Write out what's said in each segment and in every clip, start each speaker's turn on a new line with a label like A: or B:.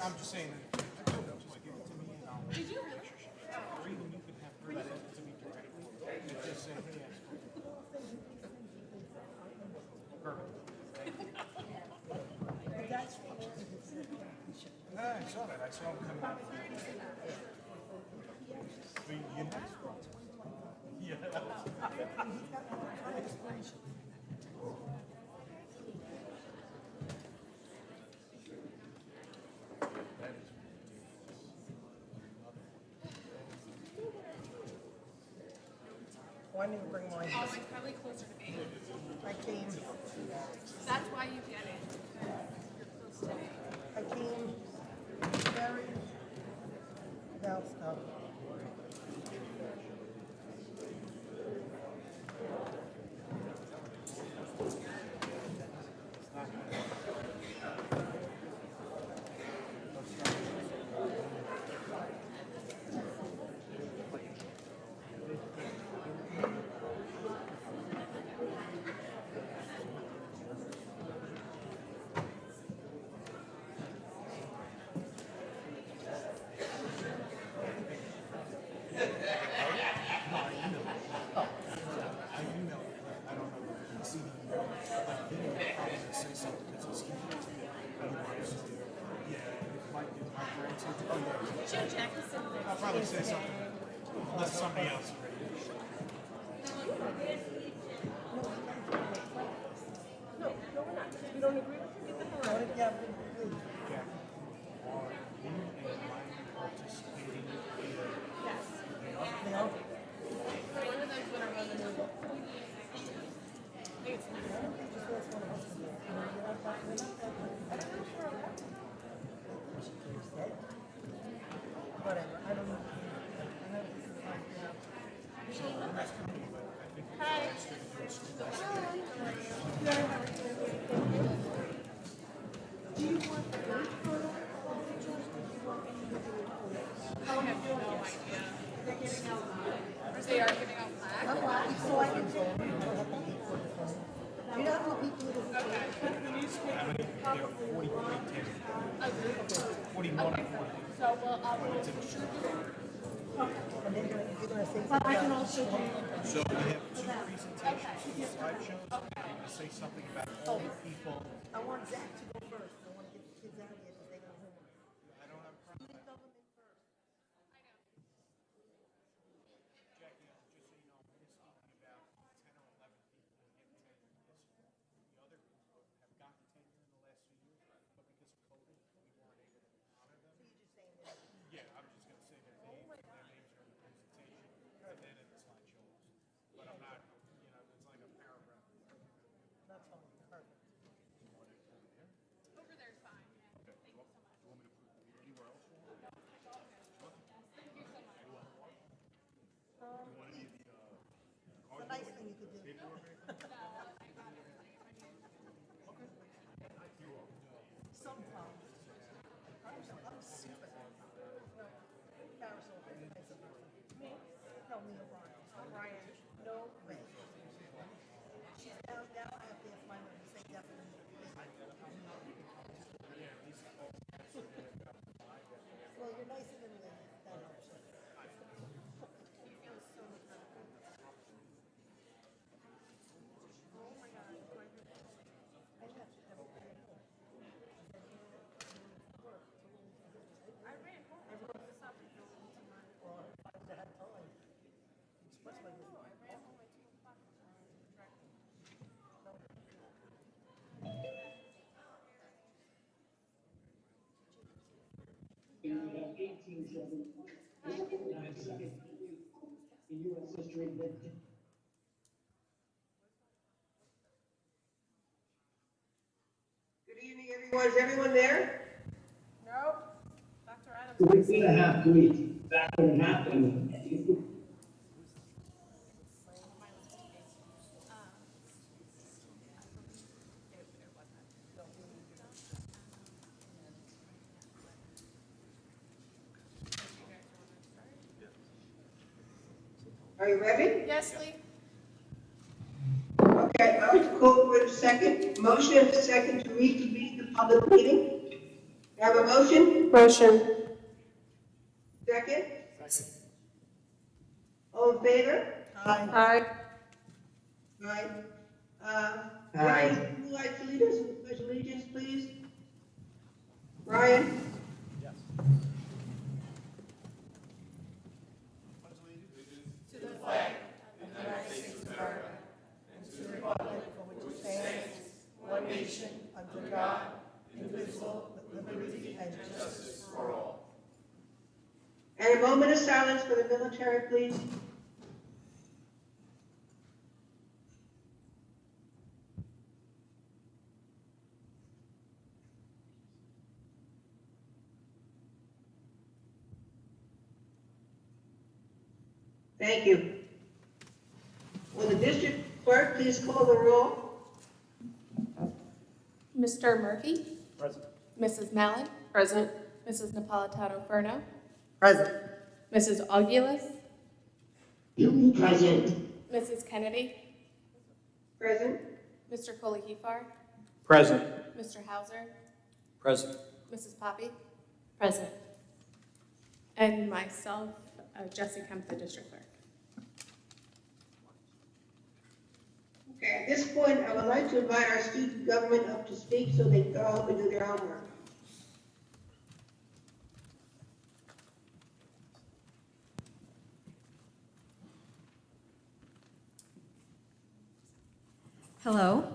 A: I'm just saying that. Just give it to me and I'll. Did you really? Or even you could have her send it to me directly. And just say, yes. Perfect. I saw that. I saw him coming out. You next. Yeah.
B: Why didn't you bring mine?
C: Oh, it's probably closer to me.
B: I came,
C: That's why you get it. You're close to me.
B: I came very without stuff.
C: Jim Jackson.
A: I'll probably say something. Unless somebody else is ready.
B: No, we're not. You don't agree with me? Get the hell out of here.
A: Jack, are you and Mike participating in
C: Yes.
B: You know?
C: One of them's gonna run the new book. I think it's
B: Whatever, I don't know. I know this is like,
C: I have no idea. They are giving out plaques.
B: so I can tell you. You know how many people it is?
A: how many? There are 40 tickets. 41 and 40.
C: So, well, I'll
B: And then you're gonna say
C: But I can
B: something.
C: also do.
A: So we have two presentations, slideshows. To say something about all the people.
B: I want Zach to go first. I want to get the kids out of here because they got homework.
A: I don't have a problem.
B: Student government first.
A: Jackie, just so you know, we're speaking about 10 or 11 people who get tenure this year. The other people have gotten tenure in the last few years, but because of COVID, we weren't able to honor them.
B: So you're just saying that.
A: Yeah, I'm just going to say their names are in the presentation and then in the slideshows. But I'm not, it's like a paragraph.
B: That's fine. Perfect.
C: Over there's fine. Yeah. Thank you so much.
A: You want me to put anywhere else?
C: Thank you so much.
B: It's a nice thing you could do. Sometimes. I'm super. No, Carousel is a nice person. Me? No, me and Brian. Brian, no way. She's now I have to ask my mother to say definitely. Well, you're nicer than me. That helps.
C: You feel so much better. Oh my God. I ran home. I wrote this up and drove into my.
B: Well, if I would have had time. Especially with
C: No, I ran home at 2 o'clock.
D: And we have 18-7, second in U.S. history that.
E: Good evening, everyone. Is everyone there?
C: No. Dr. Adams.
D: We're gonna have to eat back and happen.
E: Are you ready?
C: Yes, Lee.
E: Okay, I would call for a second. Motion and a second to reconvene the public meeting. Have a motion?
F: Motion.
E: Second? All in favor?
F: Aye.
E: Aye.
D: Aye.
E: Ryan, who would like to lead us in the pledge of allegiance, please? Ryan?
A: Yes.
B: One nation, under God, indivisible, with liberty and justice for all.
E: And a moment of silence for the military, please. Thank you. Will the district clerk please call the roll?
C: Mr. Murphy,
A: Present.
C: Mrs. Mallon,
F: Present.
C: Mrs. Napolitano-Furno,
B: Present.
C: Mrs. Augulus,
D: Present.
C: Mrs. Kennedy,
E: Present.
C: Mr. Kohler-Hefar,
A: Present.
C: Mr. Hauser,
A: Present.
C: Mrs. Poppy. Present. And myself, Jessie Kemp, the district clerk.
E: Okay, at this point, I would like to invite our student government up to speak so they can go home and do their homework.
G: Hello.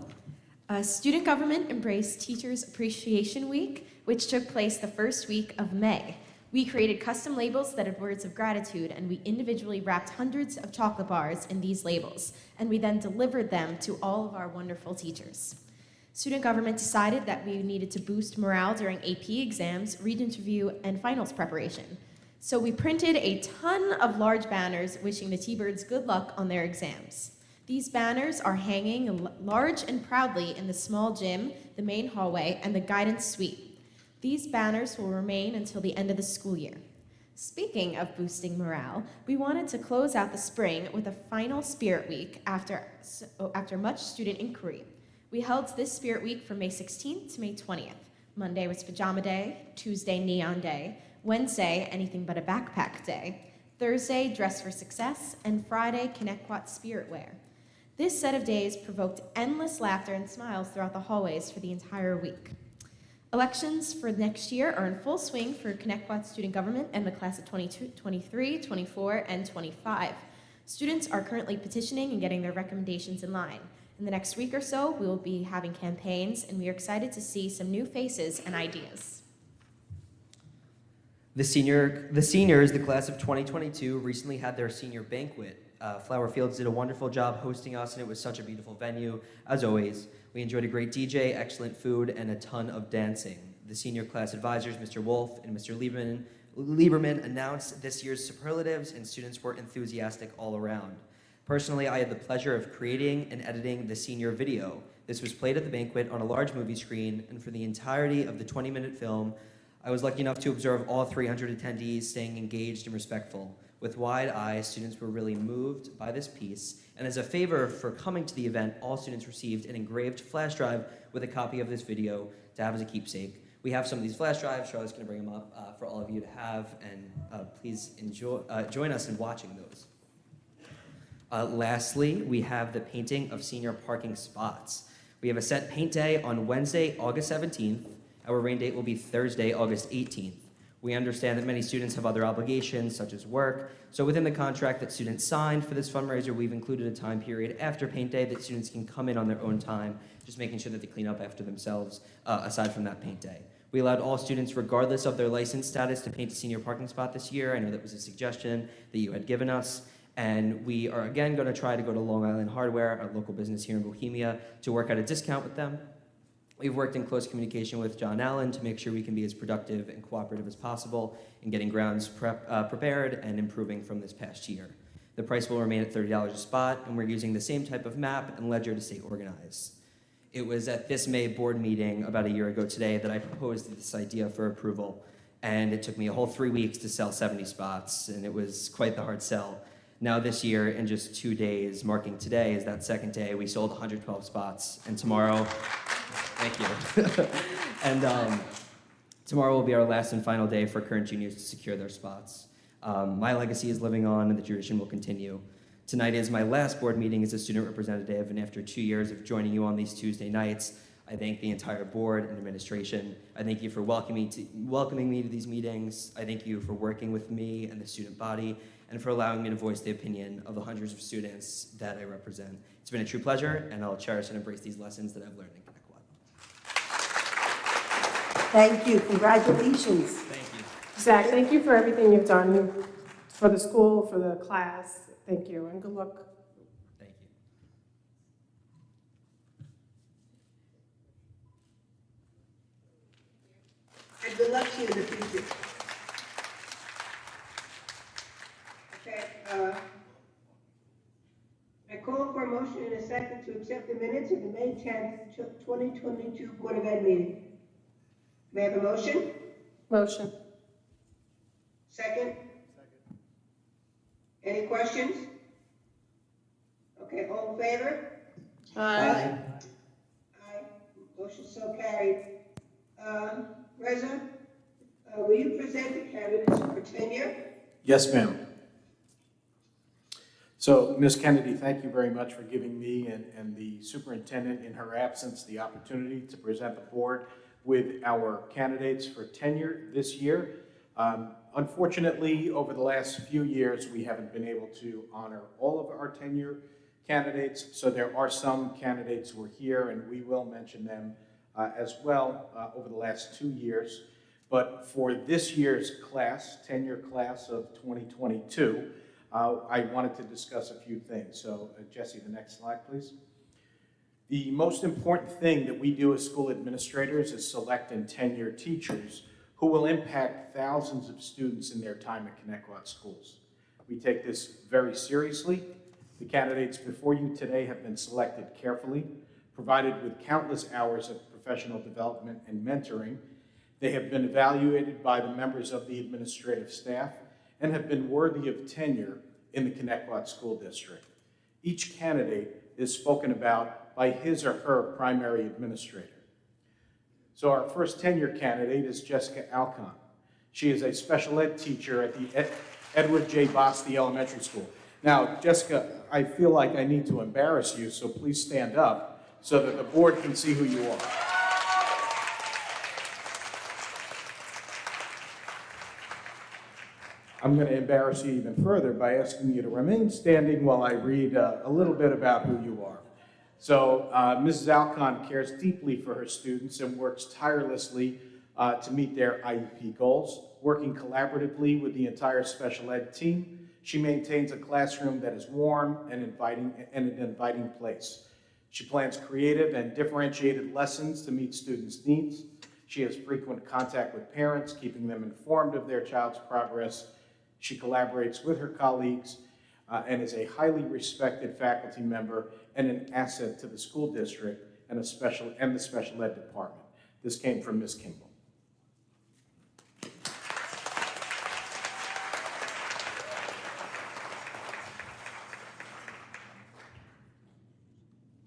G: Student government embraced Teachers Appreciation Week, which took place the first week of May. We created custom labels that had words of gratitude, and we individually wrapped hundreds of chocolate bars in these labels, and we then delivered them to all of our wonderful teachers. Student government decided that we needed to boost morale during AP exams, Regents review, and finals preparation. So we printed a ton of large banners wishing the T-Birds good luck on their exams. These banners are hanging large and proudly in the small gym, the main hallway, and the guidance suite. These banners will remain until the end of the school year. Speaking of boosting morale, we wanted to close out the spring with a final Spirit Week after much student inquiry. We held this Spirit Week from May 16th to May 20th. Monday was Pajama Day, Tuesday Neon Day, Wednesday Anything But a Backpack Day, Thursday Dress for Success, and Friday Connecticut Spirit Wear. This set of days provoked endless laughter and smiles throughout the hallways for the entire week. Elections for next year are in full swing for Connecticut student government and the class of 22, 23, 24, and 25. Students are currently petitioning and getting their recommendations in line. In the next week or so, we will be having campaigns, and we are excited to see some new faces and ideas.
H: The seniors, the class of 2022, recently had their senior banquet. Flower Fields did a wonderful job hosting us, and it was such a beautiful venue, as always. We enjoyed a great DJ, excellent food, and a ton of dancing. The senior class advisors, Mr. Wolf and Mr. Lieberman, announced this year's superlatives, and students were enthusiastic all around. Personally, I had the pleasure of creating and editing the senior video. This was played at the banquet on a large movie screen, and for the entirety of the 20-minute film, I was lucky enough to observe all 300 attendees staying engaged and respectful. With wide eyes, students were really moved by this piece, and as a favor for coming to the event, all students received an engraved flash drive with a copy of this video to have as a keepsake. We have some of these flash drives. Charlotte's going to bring them up for all of you to have, and please join us in watching those. Lastly, we have the painting of senior parking spots. We have a set paint day on Wednesday, August 17th. Our rain date will be Thursday, August 18th. We understand that many students have other obligations, such as work, so within the contract that students signed for this fundraiser, we've included a time period after paint day that students can come in on their own time, just making sure that they clean up after themselves, aside from that paint day. We allowed all students, regardless of their license status, to paint a senior parking spot this year. I know that was a suggestion that you had given us. And we are again going to try to go to Long Island Hardware, our local business here in Bohemia, to work out a discount with them. We've worked in close communication with John Allen to make sure we can be as productive and cooperative as possible in getting grounds prepared and improving from this past year. The price will remain at $30 a spot, and we're using the same type of map and ledger to stay organized. It was at this May board meeting about a year ago today that I proposed this idea for approval, and it took me a whole 3 weeks to sell 70 spots, and it was quite the hard sell. Now this year, in just 2 days, marking today is that second day, we sold 112 spots, and tomorrow, thank you. And Tomorrow will be our last and final day for current juniors to secure their spots. My legacy is living on, and the tradition will continue. Tonight is my last board meeting as a student representative, and after 2 years of joining you on these Tuesday nights, I thank the entire board and administration. I thank you for welcoming me to these meetings. I thank you for working with me and the student body, and for allowing me to voice the opinion of the hundreds of students that I represent. It's been a true pleasure, and I'll cherish and embrace these lessons that I've learned in Connecticut.
F: Thank you. Congratulations.
H: Thank you.
I: Zach, thank you for everything you've done for the school, for the class. Thank you, and good luck.
H: Thank you.
E: And good luck to you in the future. Okay, I call for a motion in a second to accept the minutes of the May 10th, 2022 Board of Ed meeting. May I have a motion?
I: Motion.
E: Second? Any questions? Okay, all in favor?
F: Aye.
E: Aye. Motion so carried. Reza, will you present the candidates for tenure?
A: Yes, ma'am. So, Ms. Kennedy, thank you very much for giving me and the superintendent in her absence the opportunity to present the board with our candidates for tenure this year. Unfortunately, over the last few years, we haven't been able to honor all of our tenure candidates, so there are some candidates who are here, and we will mention them as well over the last 2 years. But for this year's class, tenure class of 2022, I wanted to discuss a few things. So, Jesse, the next slide, please. The most important thing that we do as school administrators is select and tenure teachers who will impact thousands of students in their time at Connecticut schools. We take this very seriously. The candidates before you today have been selected carefully, provided with countless hours of professional development and mentoring. They have been evaluated by the members of the administrative staff and have been worthy of tenure in the Connecticut School District. Each candidate is spoken about by his or her primary administrator. So our first tenure candidate is Jessica Alcon. She is a special ed teacher at the Edward J. Basti Elementary School. Now, Jessica, I feel like I need to embarrass you, so please stand up so that the board can see who you are. I'm going to embarrass you even further by asking you to remain standing while I read a little bit about who you are. So Mrs. Alcon cares deeply for her students and works tirelessly to meet their IEP goals. Working collaboratively with the entire special ed team, she maintains a classroom that is warm and an inviting place. She plans creative and differentiated lessons to meet students' needs. She has frequent contact with parents, keeping them informed of their child's progress. She collaborates with her colleagues and is a highly respected faculty member and an asset to the school district and the special ed department. This came from Ms. Kimball.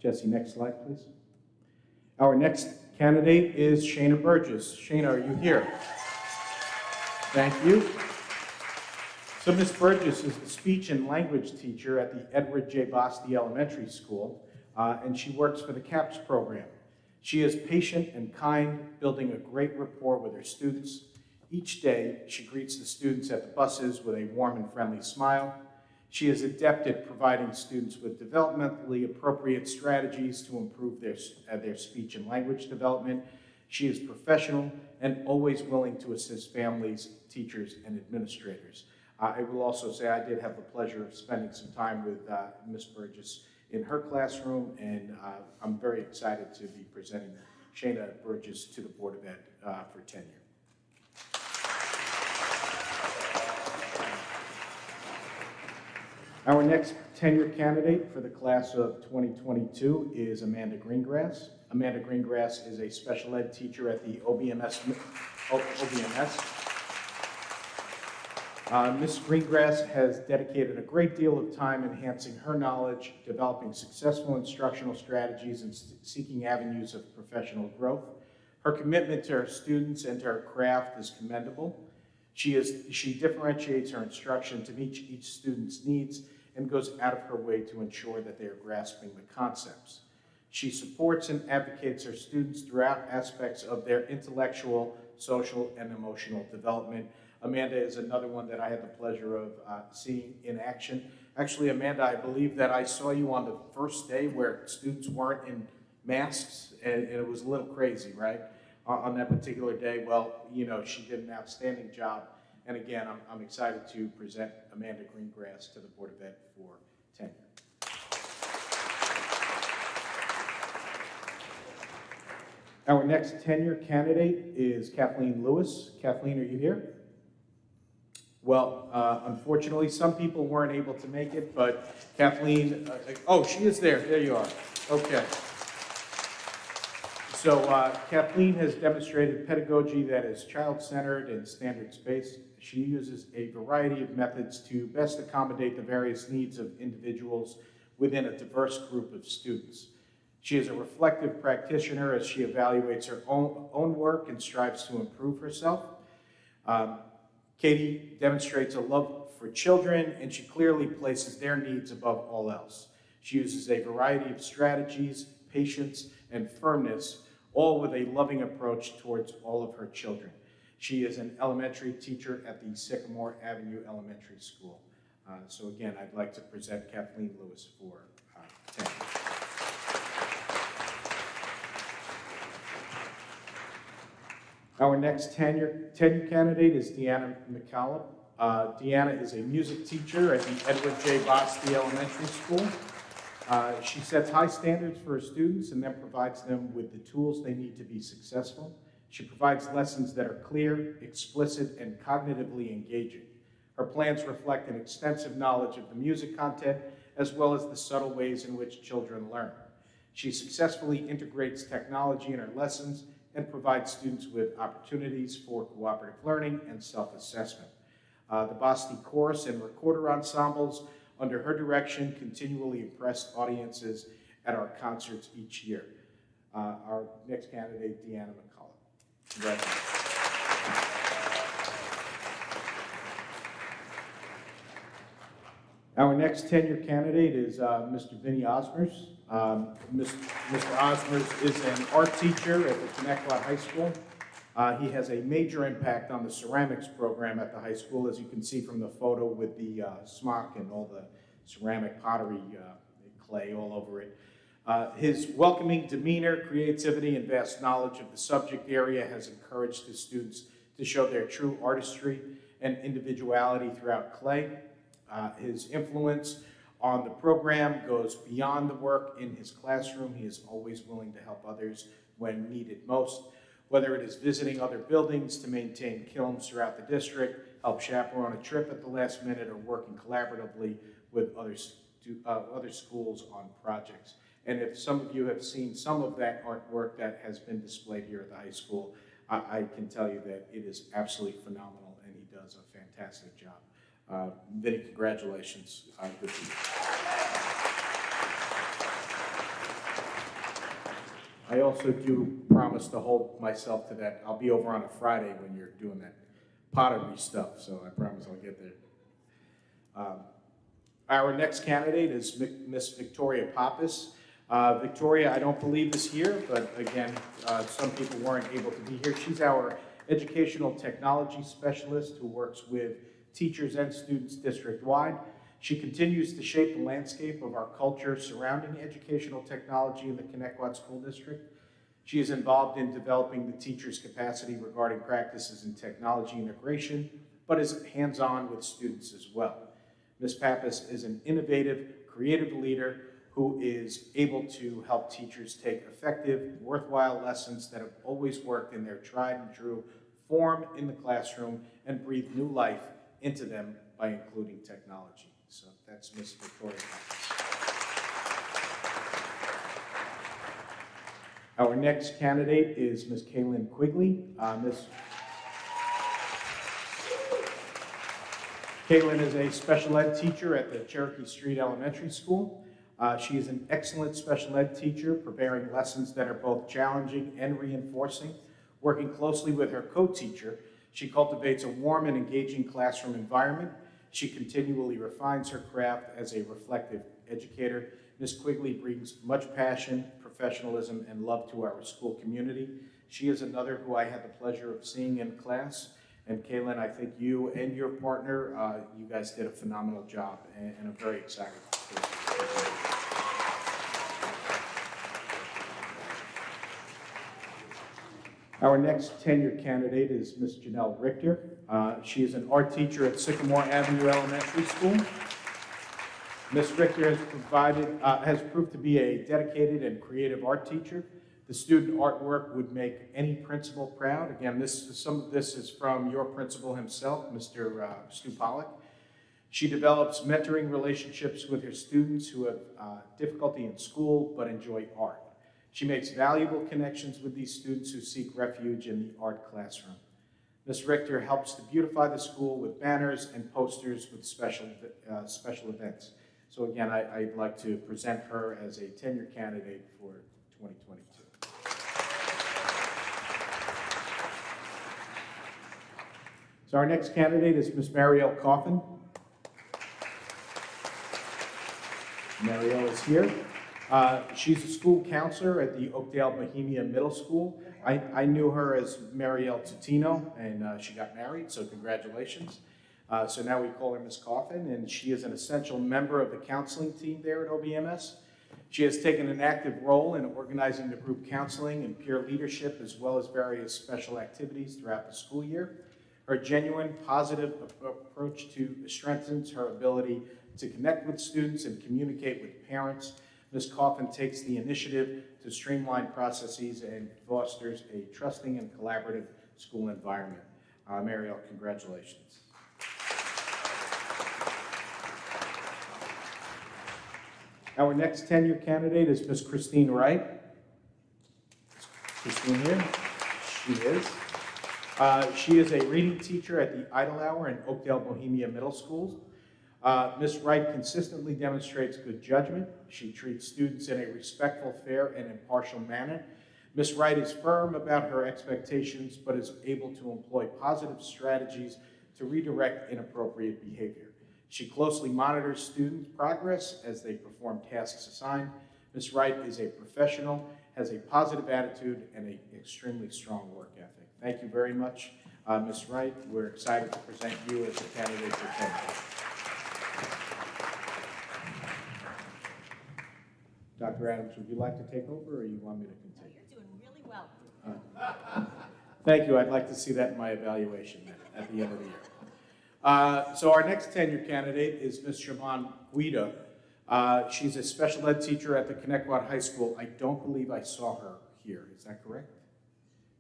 A: Jesse, next slide, please. Our next candidate is Shana Burgess. Shana, are you here? Thank you. So Ms. Burgess is the speech and language teacher at the Edward J. Basti Elementary School, and she works for the CAPS program. She is patient and kind, building a great rapport with her students. Each day, she greets the students at the buses with a warm and friendly smile. She is adept at providing students with developmentally appropriate strategies to improve their speech and language development. She is professional and always willing to assist families, teachers, and administrators. I will also say I did have the pleasure of spending some time with Ms. Burgess in her classroom, and I'm very excited to be presenting Shana Burgess to the Board of Ed for tenure. Our next tenure candidate for the class of 2022 is Amanda Greengrass. Amanda Greengrass is a special ed teacher at the OBMS. Ms. Greengrass has dedicated a great deal of time enhancing her knowledge, developing successful instructional strategies, and seeking avenues of professional growth. Her commitment to her students and to her craft is commendable. She differentiates her instruction to meet each student's needs and goes out of her way to ensure that they are grasping the concepts. She supports and advocates her students throughout aspects of their intellectual, social, and emotional development. Amanda is another one that I had the pleasure of seeing in action. Actually, Amanda, I believe that I saw you on the first day where students weren't in masks, and it was a little crazy, right? On that particular day. Well, you know, she did an outstanding job. And again, I'm excited to present Amanda Greengrass to the Board of Ed for tenure. Our next tenure candidate is Kathleen Lewis. Kathleen, are you here? Well, unfortunately, some people weren't able to make it, but Kathleen, oh, she is there. There you are. Okay. So Kathleen has demonstrated pedagogy that is child-centered and standards-based. She uses a variety of methods to best accommodate the various needs of individuals within a diverse group of students. She is a reflective practitioner as she evaluates her own work and strives to improve herself. Katie demonstrates a love for children, and she clearly places their needs above all else. She uses a variety of strategies, patience, and firmness, all with a loving approach towards all of her children. She is an elementary teacher at the Sycamore Avenue Elementary School. So again, I'd like to present Kathleen Lewis for tenure. Our next tenure candidate is Deanna McCallum. Deanna is a music teacher at the Edward J. Bosty Elementary School. She sets high standards for her students and then provides them with the tools they need to be successful. She provides lessons that are clear, explicit, and cognitively engaging. Her plans reflect an extensive knowledge of the music content as well as the subtle ways in which children learn. She successfully integrates technology in her lessons and provides students with opportunities for cooperative learning and self-assessment. The Bosty Chorus and Recorder ensembles under her direction continually impress audiences at our concerts each year. Our next candidate, Deanna McCullough. Congratulations. Our next tenure candidate is Mr. Vinny Osmers. Mr. Osmers is an art teacher at the Connecticut High School. He has a major impact on the ceramics program at the high school, as you can see from the photo with the smock and all the ceramic pottery clay all over it. His welcoming demeanor, creativity, and vast knowledge of the subject area has encouraged his students to show their true artistry and individuality throughout clay. His influence on the program goes beyond the work in his classroom. He is always willing to help others when needed most, whether it is visiting other buildings to maintain kilns throughout the district, help chaperone a trip at the last minute, or working collaboratively with other schools on projects. And if some of you have seen some of that artwork that has been displayed here at the high school, I can tell you that it is absolutely phenomenal, and he does a fantastic job. Vinny, congratulations. Good to you. I also do promise to hold myself to that. I'll be over on a Friday when you're doing that pottery stuff, so I promise I'll get there. Our next candidate is Miss Victoria Pappas. Victoria, I don't believe is here, but again, some people weren't able to be here. She's our educational technology specialist who works with teachers and students district-wide. She continues to shape the landscape of our culture surrounding educational technology in the Connecticut School District. She is involved in developing the teacher's capacity regarding practices in technology integration, but is hands-on with students as well. Ms. Pappas is an innovative, creative leader who is able to help teachers take effective, worthwhile lessons that have always worked in their tried and true form in the classroom and breathe new life into them by including technology. So that's Ms. Victoria Pappas. Our next candidate is Ms. Kaylin Quigley. Kaylin is a special ed teacher at the Cherokee Street Elementary School. She is an excellent special ed teacher, preparing lessons that are both challenging and reinforcing. Working closely with her co-teacher, she cultivates a warm and engaging classroom environment. She continually refines her craft as a reflective educator. Ms. Quigley brings much passion, professionalism, and love to our school community. She is another who I had the pleasure of seeing in class. And Kaylin, I think you and your partner, you guys did a phenomenal job, and I'm very excited. Our next tenure candidate is Ms. Janelle Richter. She is an art teacher at Sycamore Avenue Elementary School. Ms. Richter has proved to be a dedicated and creative art teacher. The student artwork would make any principal proud. Again, some of this is from your principal himself, Mr. Stu Pollack. She develops mentoring relationships with her students who have difficulty in school but enjoy art. She makes valuable connections with these students who seek refuge in the art classroom. Ms. Richter helps to beautify the school with banners and posters with special events. So again, I'd like to present her as a tenure candidate for 2022. So our next candidate is Ms. Marielle Coffin. Marielle is here. She's a school counselor at the Oakdale Bohemia Middle School. I knew her as Marielle Tutino, and she got married, so congratulations. So now we call her Ms. Coffin, and she is an essential member of the counseling team there at OBMS. She has taken an active role in organizing the group counseling and peer leadership, as well as various special activities throughout the school year. Her genuine, positive approach strengthens her ability to connect with students and communicate with parents. Ms. Coffin takes the initiative to streamline processes and fosters a trusting and collaborative school environment. Marielle, congratulations. Our next tenure candidate is Ms. Christine Wright. Is Christine here? She is. She is a reading teacher at the Idle Hour in Oakdale Bohemia Middle Schools. Ms. Wright consistently demonstrates good judgment. She treats students in a respectful, fair, and impartial manner. Ms. Wright is firm about her expectations, but is able to employ positive strategies to redirect inappropriate behavior. She closely monitors students' progress as they perform tasks assigned. Ms. Wright is a professional, has a positive attitude, and an extremely strong work ethic. Thank you very much, Ms. Wright. We're excited to present you as a candidate for tenure. Dr. Adams, would you like to take over, or you want me to continue?
F: You're doing really well.
A: Thank you. I'd like to see that in my evaluation at the end of the year. So our next tenure candidate is Ms. Siobhan Guida. She's a special ed teacher at the Connecticut High School. I don't believe I saw her here. Is that correct?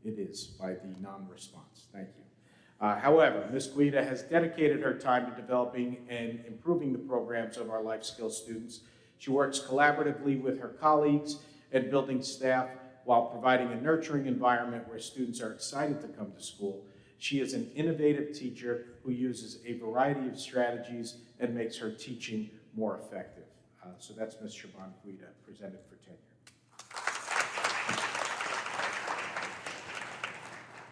A: It is, by the non-response. Thank you. However, Ms. Guida has dedicated her time to developing and improving the programs of our life skills students. She works collaboratively with her colleagues and building staff while providing a nurturing environment where students are excited to come to school. She is an innovative teacher who uses a variety of strategies and makes her teaching more effective. So that's Ms. Siobhan Guida, presented for tenure.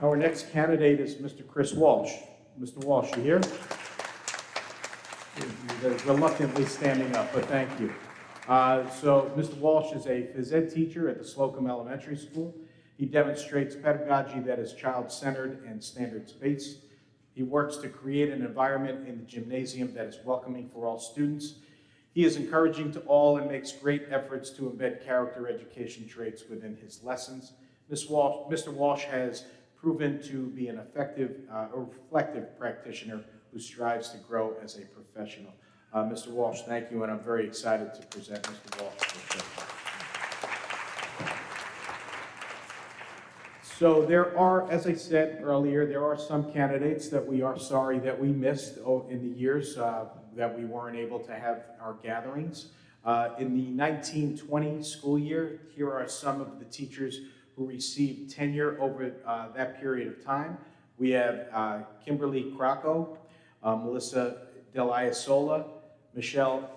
A: Our next candidate is Mr. Chris Walsh. Mr. Walsh, you here? You're reluctantly standing up, but thank you. So Mr. Walsh is a phys ed teacher at the Slocum Elementary School. He demonstrates pedagogy that is child-centered and standards-based. He works to create an environment in the gymnasium that is welcoming for all students. He is encouraging to all and makes great efforts to embed character education traits within his lessons. Mr. Walsh has proven to be an effective, reflective practitioner who strives to grow as a professional. Mr. Walsh, thank you, and I'm very excited to present Mr. Walsh. So there are, as I said earlier, there are some candidates that we are sorry that we missed in the years that we weren't able to have our gatherings. In the 1920 school year, here are some of the teachers who received tenure over that period of time. We have Kimberly Krakow, Melissa Dell'Iasola, Michelle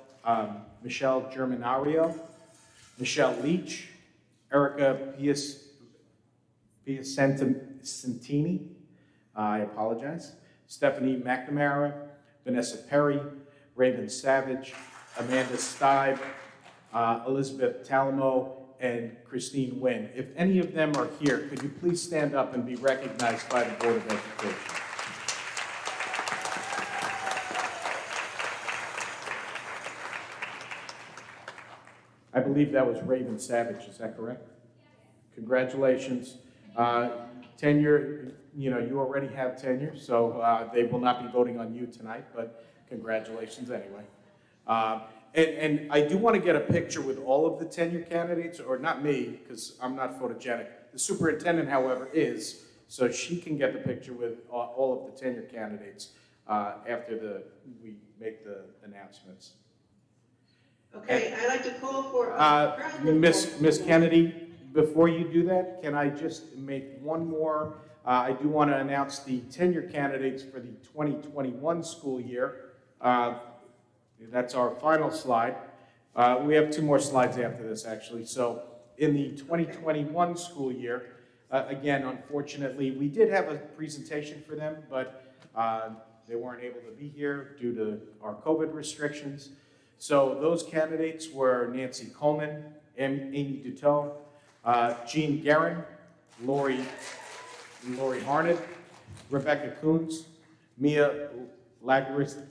A: Germanario, Michelle Leach, Erica Piacentini, Santini, I apologize, Stephanie McNamara, Vanessa Perry, Raven Savage, Amanda Stibe, Elizabeth Talamo, and Christine Nguyen. If any of them are here, could you please stand up and be recognized by the Board of Education? I believe that was Raven Savage, is that correct? Congratulations. Tenure, you know, you already have tenure, so they will not be voting on you tonight, but congratulations anyway. And I do want to get a picture with all of the tenure candidates, or not me, because I'm not photogenic. The superintendent, however, is, so she can get the picture with all of the tenure candidates after we make the announcements.
E: Okay, I'd like to call for.
A: Miss Kennedy, before you do that, can I just make one more? I do want to announce the tenure candidates for the 2021 school year. That's our final slide. We have 2 more slides after this, actually. So in the 2021 school year, again, unfortunately, we did have a presentation for them, but they weren't able to be here due to our COVID restrictions. So those candidates were Nancy Coleman, Amy Duteau, Jean Guerin, Lori Harned, Rebecca Coons, Mia Lagravenice,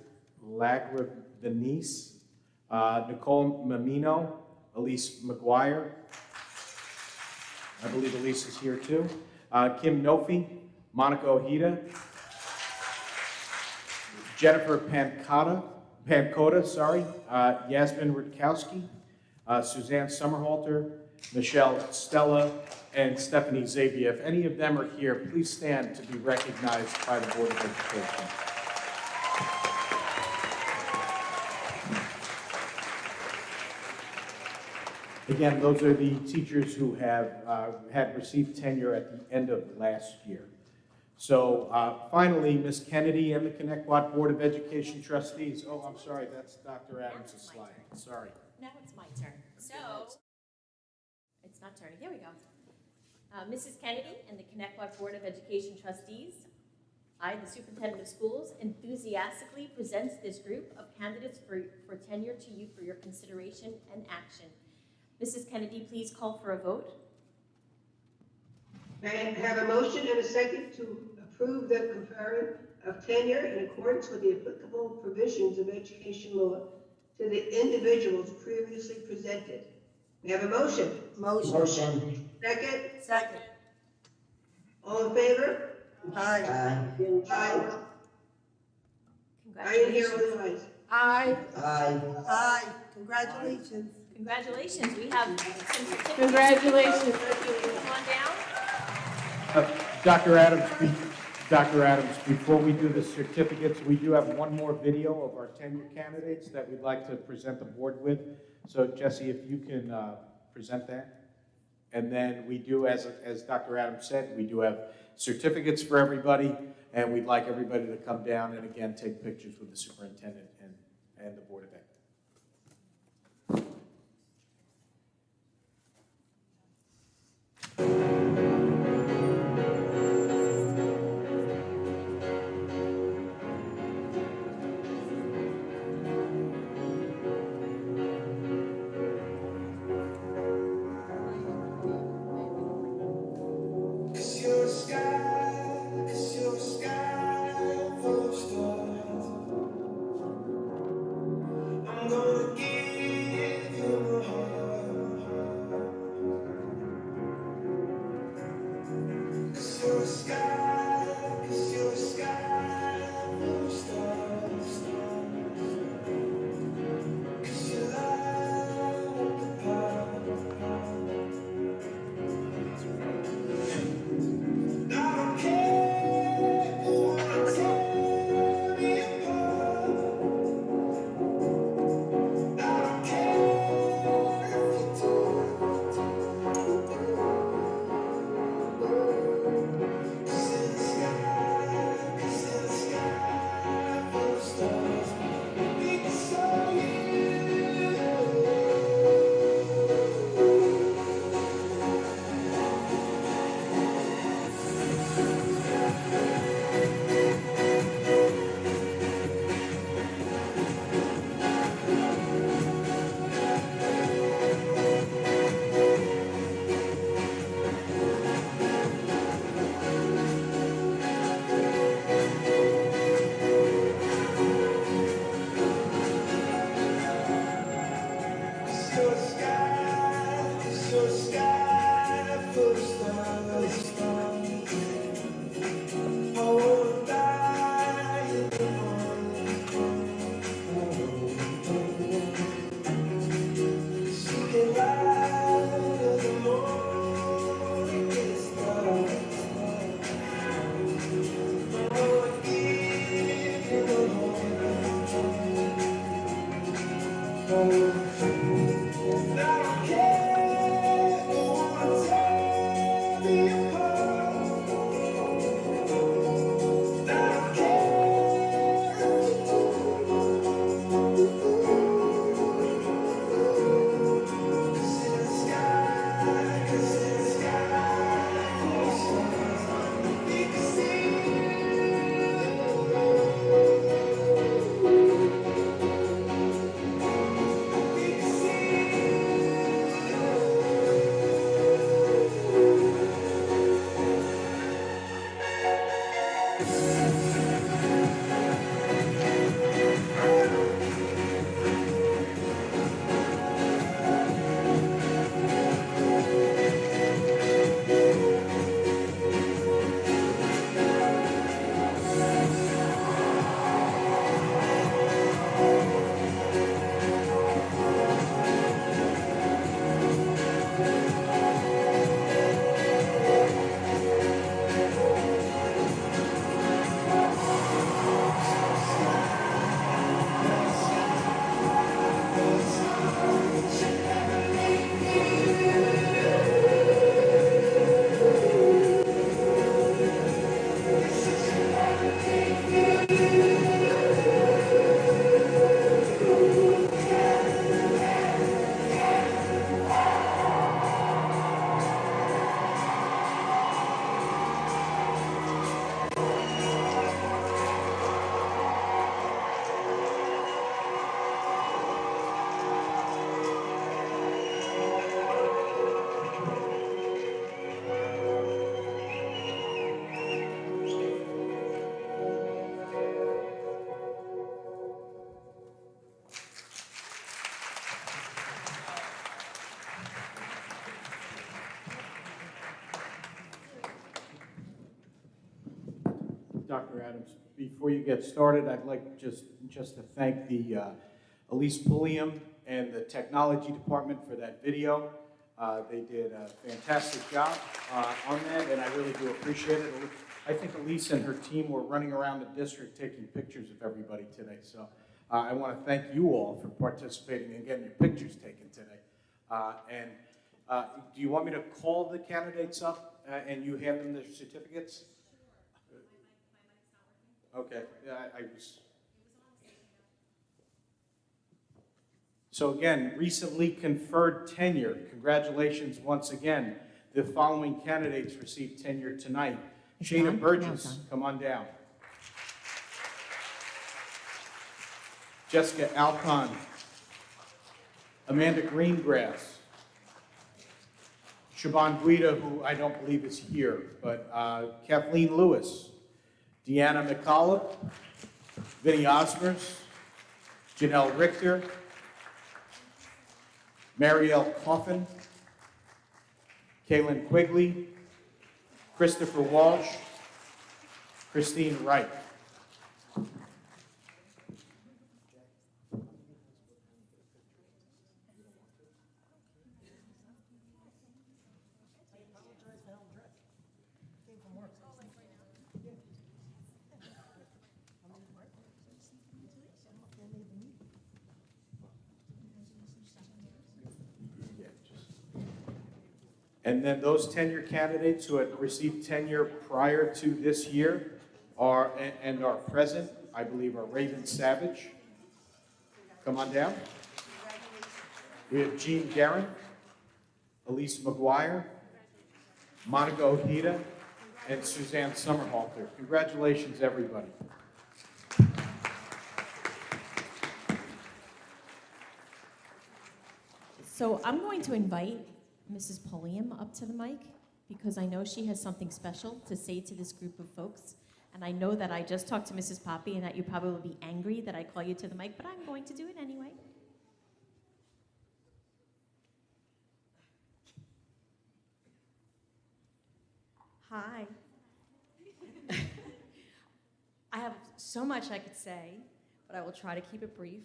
A: Nicole Mamino, Elise McGuire, I believe Elise is here too, Kim Nofi, Monica Ojeda, Jennifer Pancota, Yasmin Rutkowski, Suzanne Sommerhalter, Michelle Stella, and Stephanie Xavier. If any of them are here, please stand to be recognized by the Board of Education. Again, those are the teachers who have had received tenure at the end of last year. So finally, Ms. Kennedy and the Connecticut Board of Education trustees. Oh, I'm sorry, that's Dr. Adams' slide. Sorry.
F: Now it's my turn. So, it's not turning. Here we go. Mrs. Kennedy and the Connecticut Board of Education trustees, I, the superintendent of schools, enthusiastically present this group of candidates for tenure to you for your consideration and action. Mrs. Kennedy, please call for a vote.
E: May I have a motion and a second to approve the conferring of tenure in accordance with the applicable provisions of education law to the individuals previously presented? May I have a motion?
D: Motion.
E: Second?
B: Second.
E: All in favor?
B: Aye.
E: Aye. I didn't hear all the ayes.
B: Aye.
D: Aye.
B: Aye. Congratulations.
F: Congratulations. We have some certificates.
I: Congratulations.
F: Come on down.
A: Dr. Adams, before we do the certificates, we do have one more video of our tenure candidates that we'd like to present the board with. So Jesse, if you can present that. And then we do, as Dr. Adams said, we do have certificates for everybody, and we'd like everybody to come down and again take pictures with the superintendent and the Board of Ed. Dr. Adams. Before you get started, I'd like just to thank the Elise Pulliam and the technology department for that video. They did a fantastic job on that, and I really do appreciate it. I think Elise and her team were running around the district taking pictures of everybody today. So I want to thank you all for participating and getting your pictures taken today. Do you want me to call the candidates up and you hand them their certificates? Okay, yeah, I was. So again, recently conferred tenure. Congratulations once again. The following candidates received tenure tonight. Shayna Burgess, come on down. Jessica Alcon. Amanda Greengrass. Siobhan Guida, who I don't believe is here, but Kathleen Lewis. Deanna McCollum. Vinnie Osmers. Janelle Richter. Marielle Coffin, Kaylin Quigley, Christopher Walsh, Christine Wright. And then those tenure candidates who had received tenure prior to this year are present, I believe, are Raven Savage. Come on down. We have Jean Guerin, Elise McGuire, Monica Ojeda, and Suzanne Summerhalter. Congratulations, everybody.
F: So I'm going to invite Mrs. Pulliam up to the mic because I know she has something special to say to this group of folks. And I know that I just talked to Mrs. Poppy and that you probably will be angry that I call you to the mic, but I'm going to do it anyway.
J: Hi. I have so much I could say, but I will try to keep it brief.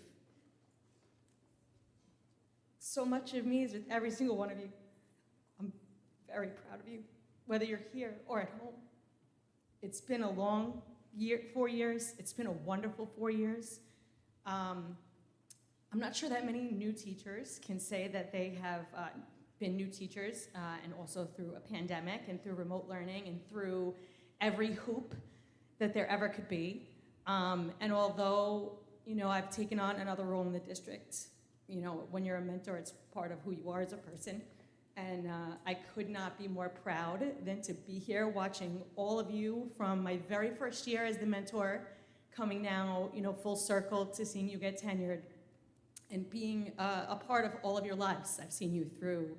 J: So much of me is with every single one of you. I'm very proud of you, whether you're here or at home. It's been a long 4 years. It's been a wonderful 4 years. I'm not sure that many new teachers can say that they have been new teachers, and also through a pandemic and through remote learning and through every hoop that there ever could be. And although, I've taken on another role in the district, when you're a mentor, it's part of who you are as a person. And I could not be more proud than to be here watching all of you from my very first year as the mentor, coming now, full circle to seeing you get tenured and being a part of all of your lives. I've seen you through,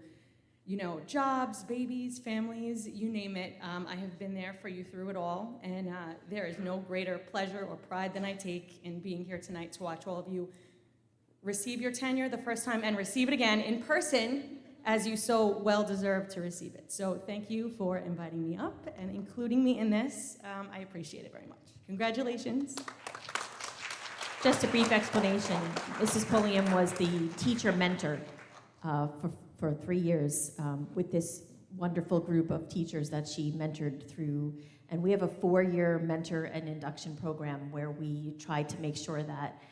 J: jobs, babies, families, you name it. I have been there for you through it all. And there is no greater pleasure or pride than I take in being here tonight to watch all of you receive your tenure the first time and receive it again in person as you so well deserve to receive it. So thank you for inviting me up and including me in this. I appreciate it very much. Congratulations.
F: Just a brief explanation. Mrs. Pulliam was the teacher mentor for 3 years with this wonderful group of teachers that she mentored through. And we have a 4-year mentor and induction program where we try to make sure that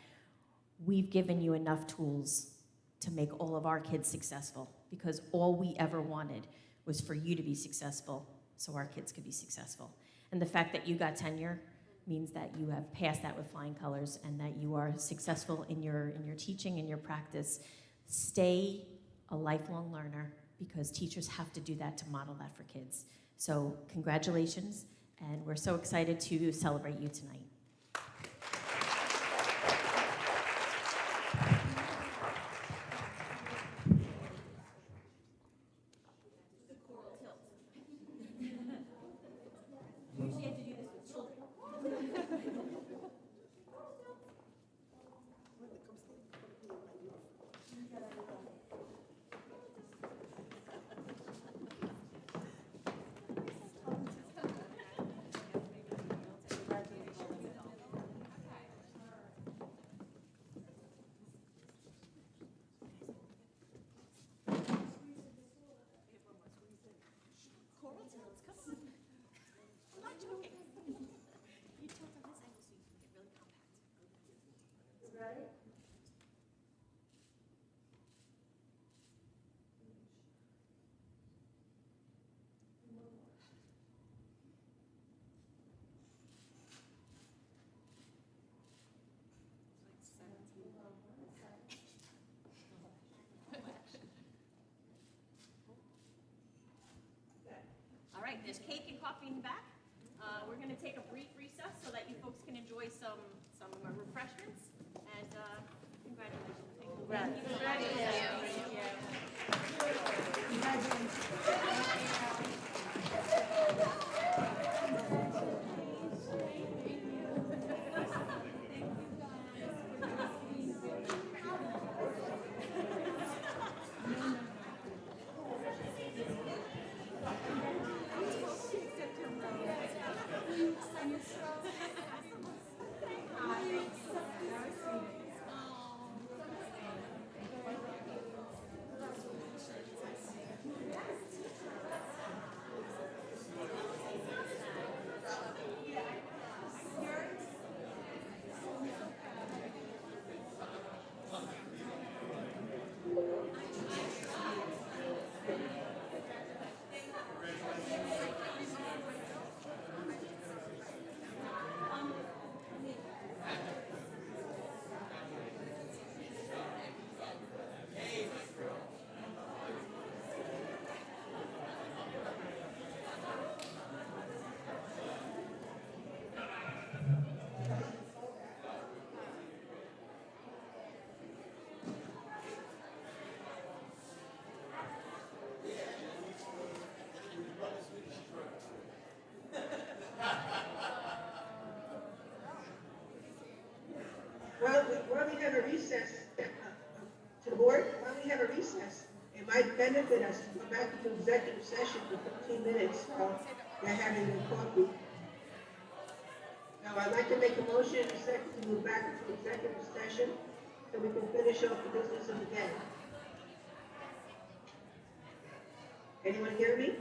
F: we've given you enough tools to make all of our kids successful, because all we ever wanted was for you to be successful so our kids could be successful. And the fact that you got tenure means that you have passed that with flying colors and that you are successful in your teaching and your practice. Stay a lifelong learner, because teachers have to do that to model that for kids. So congratulations, and we're so excited to celebrate you tonight.
B: right?
F: All right, there's cake and coffee in the back. We're going to take a brief recess so that you folks can enjoy some refreshments. And congratulations. Thank you.
E: While we have a recess, to the board, while we have a recess, it might benefit us to go back into executive session for 15 minutes while they're having their coffee. Now, I'd like to make a motion in a second to move back into executive session so we can finish off the business of the day. Anyone hear me?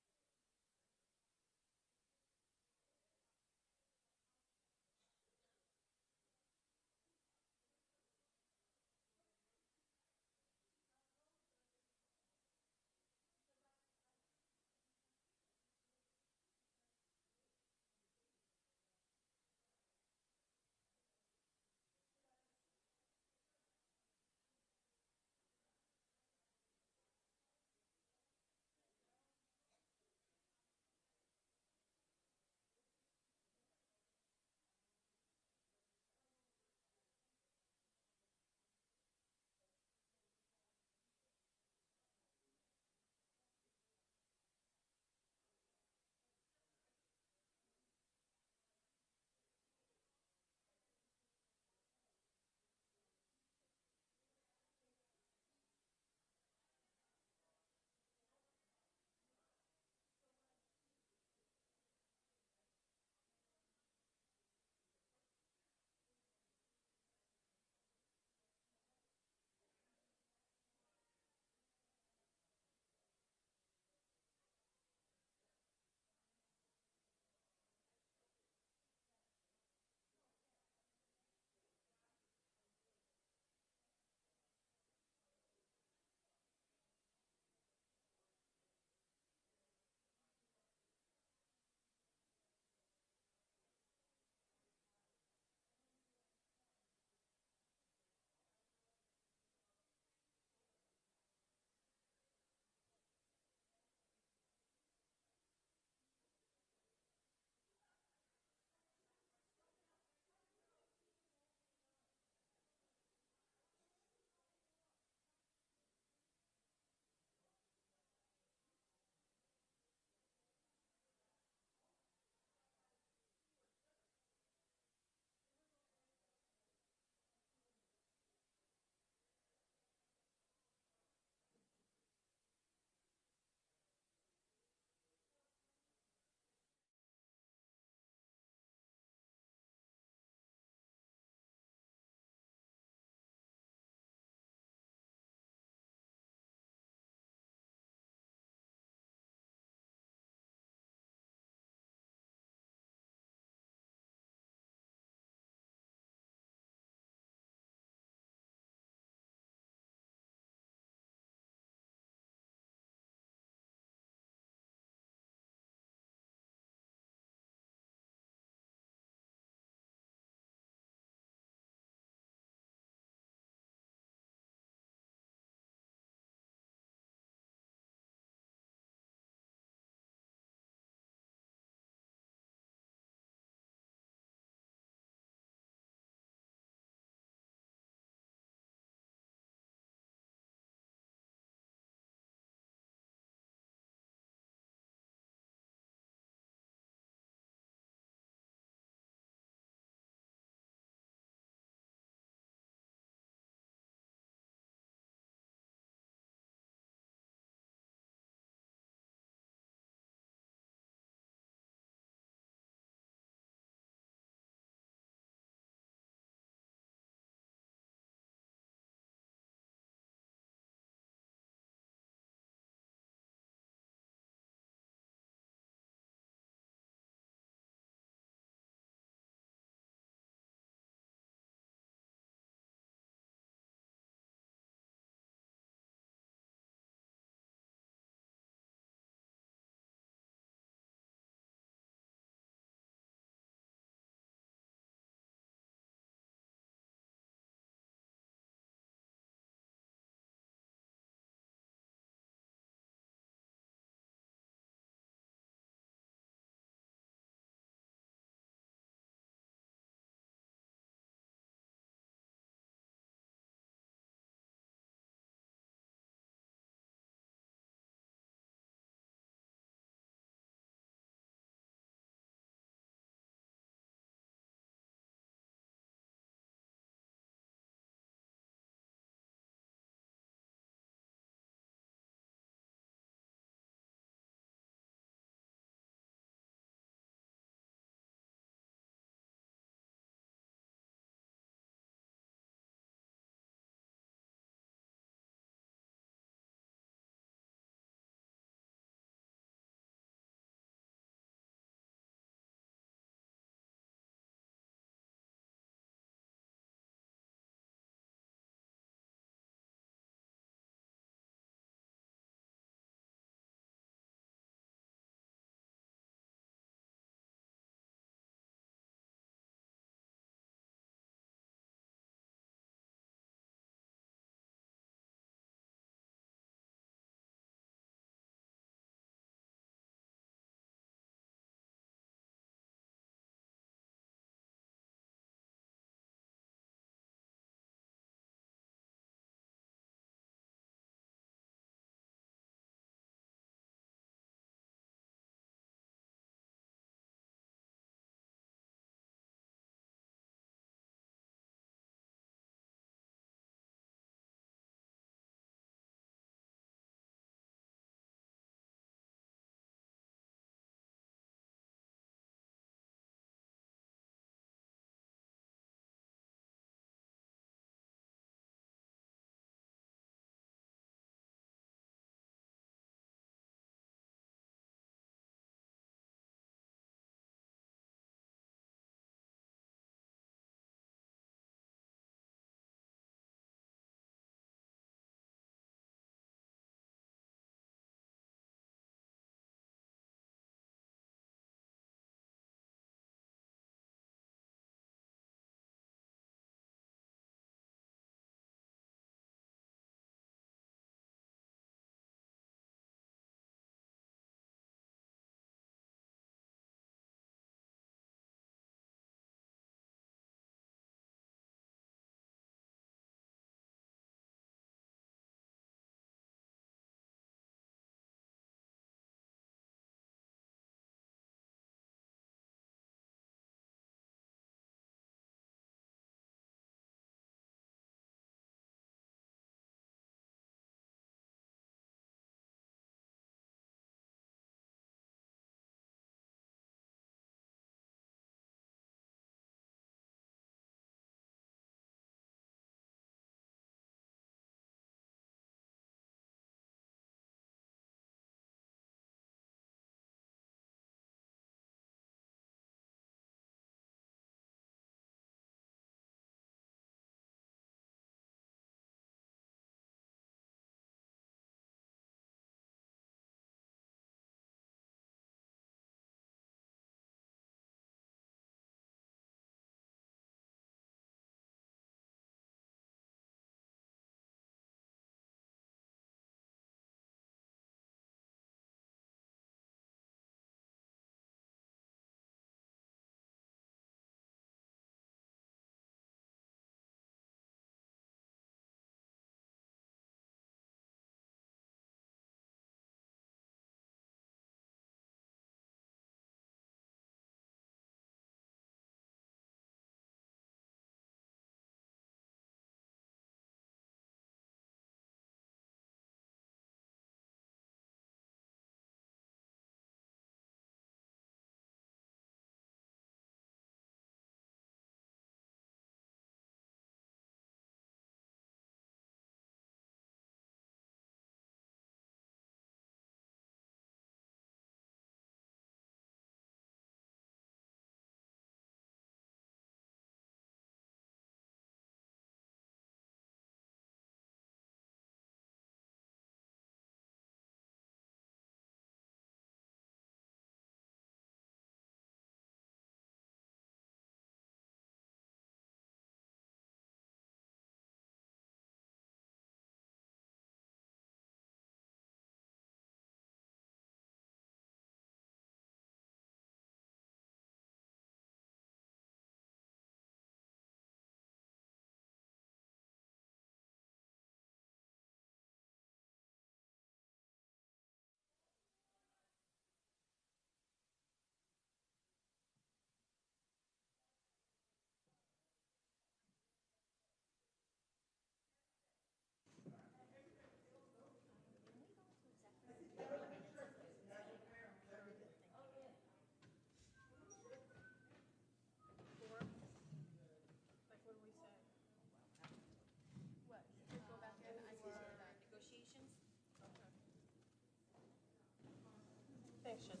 B: Thanks, Jesse.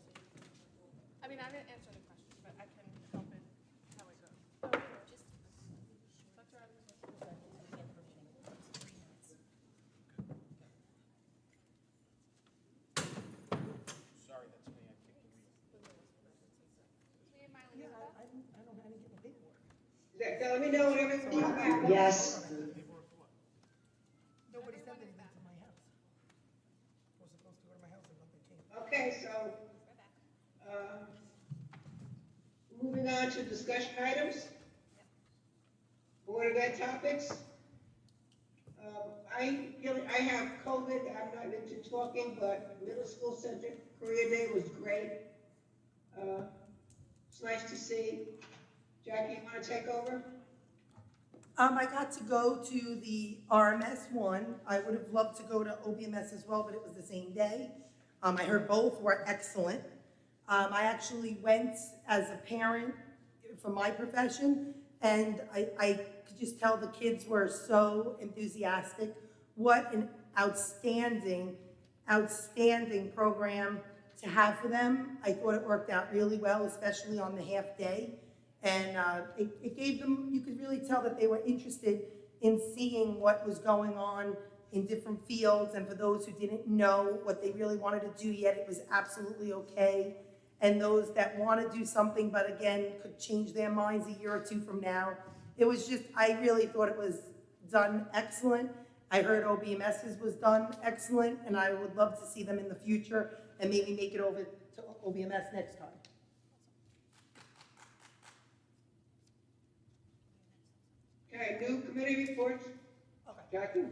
C: I mean, I didn't answer the question, but I can help it how it goes.
B: Dr. Adams,
A: Sorry, that's me, I kicked the wheel.
B: yeah, I don't know how to get my paperwork.
E: Let me know whenever you need me. Yes.
B: Nobody sent anything to my house. Was supposed to go to my house and nothing came.
E: Okay, so, moving on to discussion items. Board of Ed topics. I have COVID, I'm not into talking, but middle school center career day was great. It's nice to see. Jackie, you wanna take over?
B: I got to go to the RMS one. I would have loved to go to OBMS as well, but it was the same day. I heard both were excellent. I actually went as a parent for my profession, and I could just tell the kids were so enthusiastic. What an outstanding program to have for them. I thought it worked out really well, especially on the half day. And it gave them, you could really tell that they were interested in seeing what was going on in different fields. And for those who didn't know what they really wanted to do yet, it was absolutely okay. And those that want to do something, but again, could change their minds a year or two from now. It was just, I really thought it was done excellent. I heard OBMS's was done excellent, and I would love to see them in the future and maybe make it over to OBMS next time.
E: Okay, new committee reports. Jackie?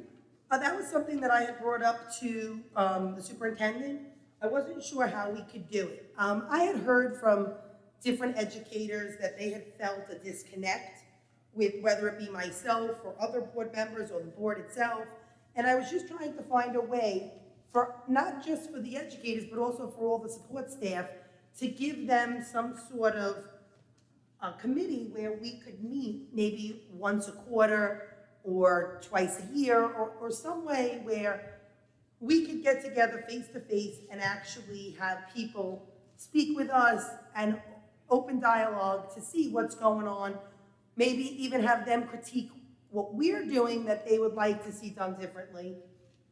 B: That was something that I had brought up to the superintendent. I wasn't sure how we could do it. I had heard from different educators that they had felt a disconnect with whether it be myself or other board members or the board itself. And I was just trying to find a way for, not just for the educators, but also for all the support staff, to give them some sort of a committee where we could meet maybe once a quarter or twice a year, or some way where we could get together face to face and actually have people speak with us and open dialogue to see what's going on. Maybe even have them critique what we're doing that they would like to see done differently.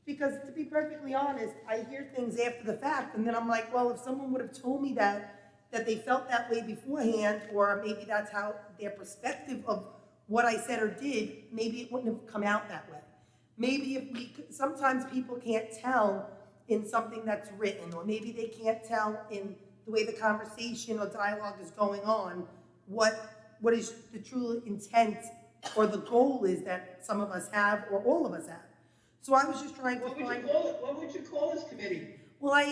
B: Because to be perfectly honest, I hear things after the fact, and then I'm like, well, if someone would have told me that they felt that way beforehand, or maybe that's how their perspective of what I said or did, maybe it wouldn't have come out that way. Maybe if we could, sometimes people can't tell in something that's written, or maybe they can't tell in the way the conversation or dialogue is going on, what is the true intent or the goal is that some of us have, or all of us have. So I was just trying to find.
E: What would you call this committee?
B: Well, I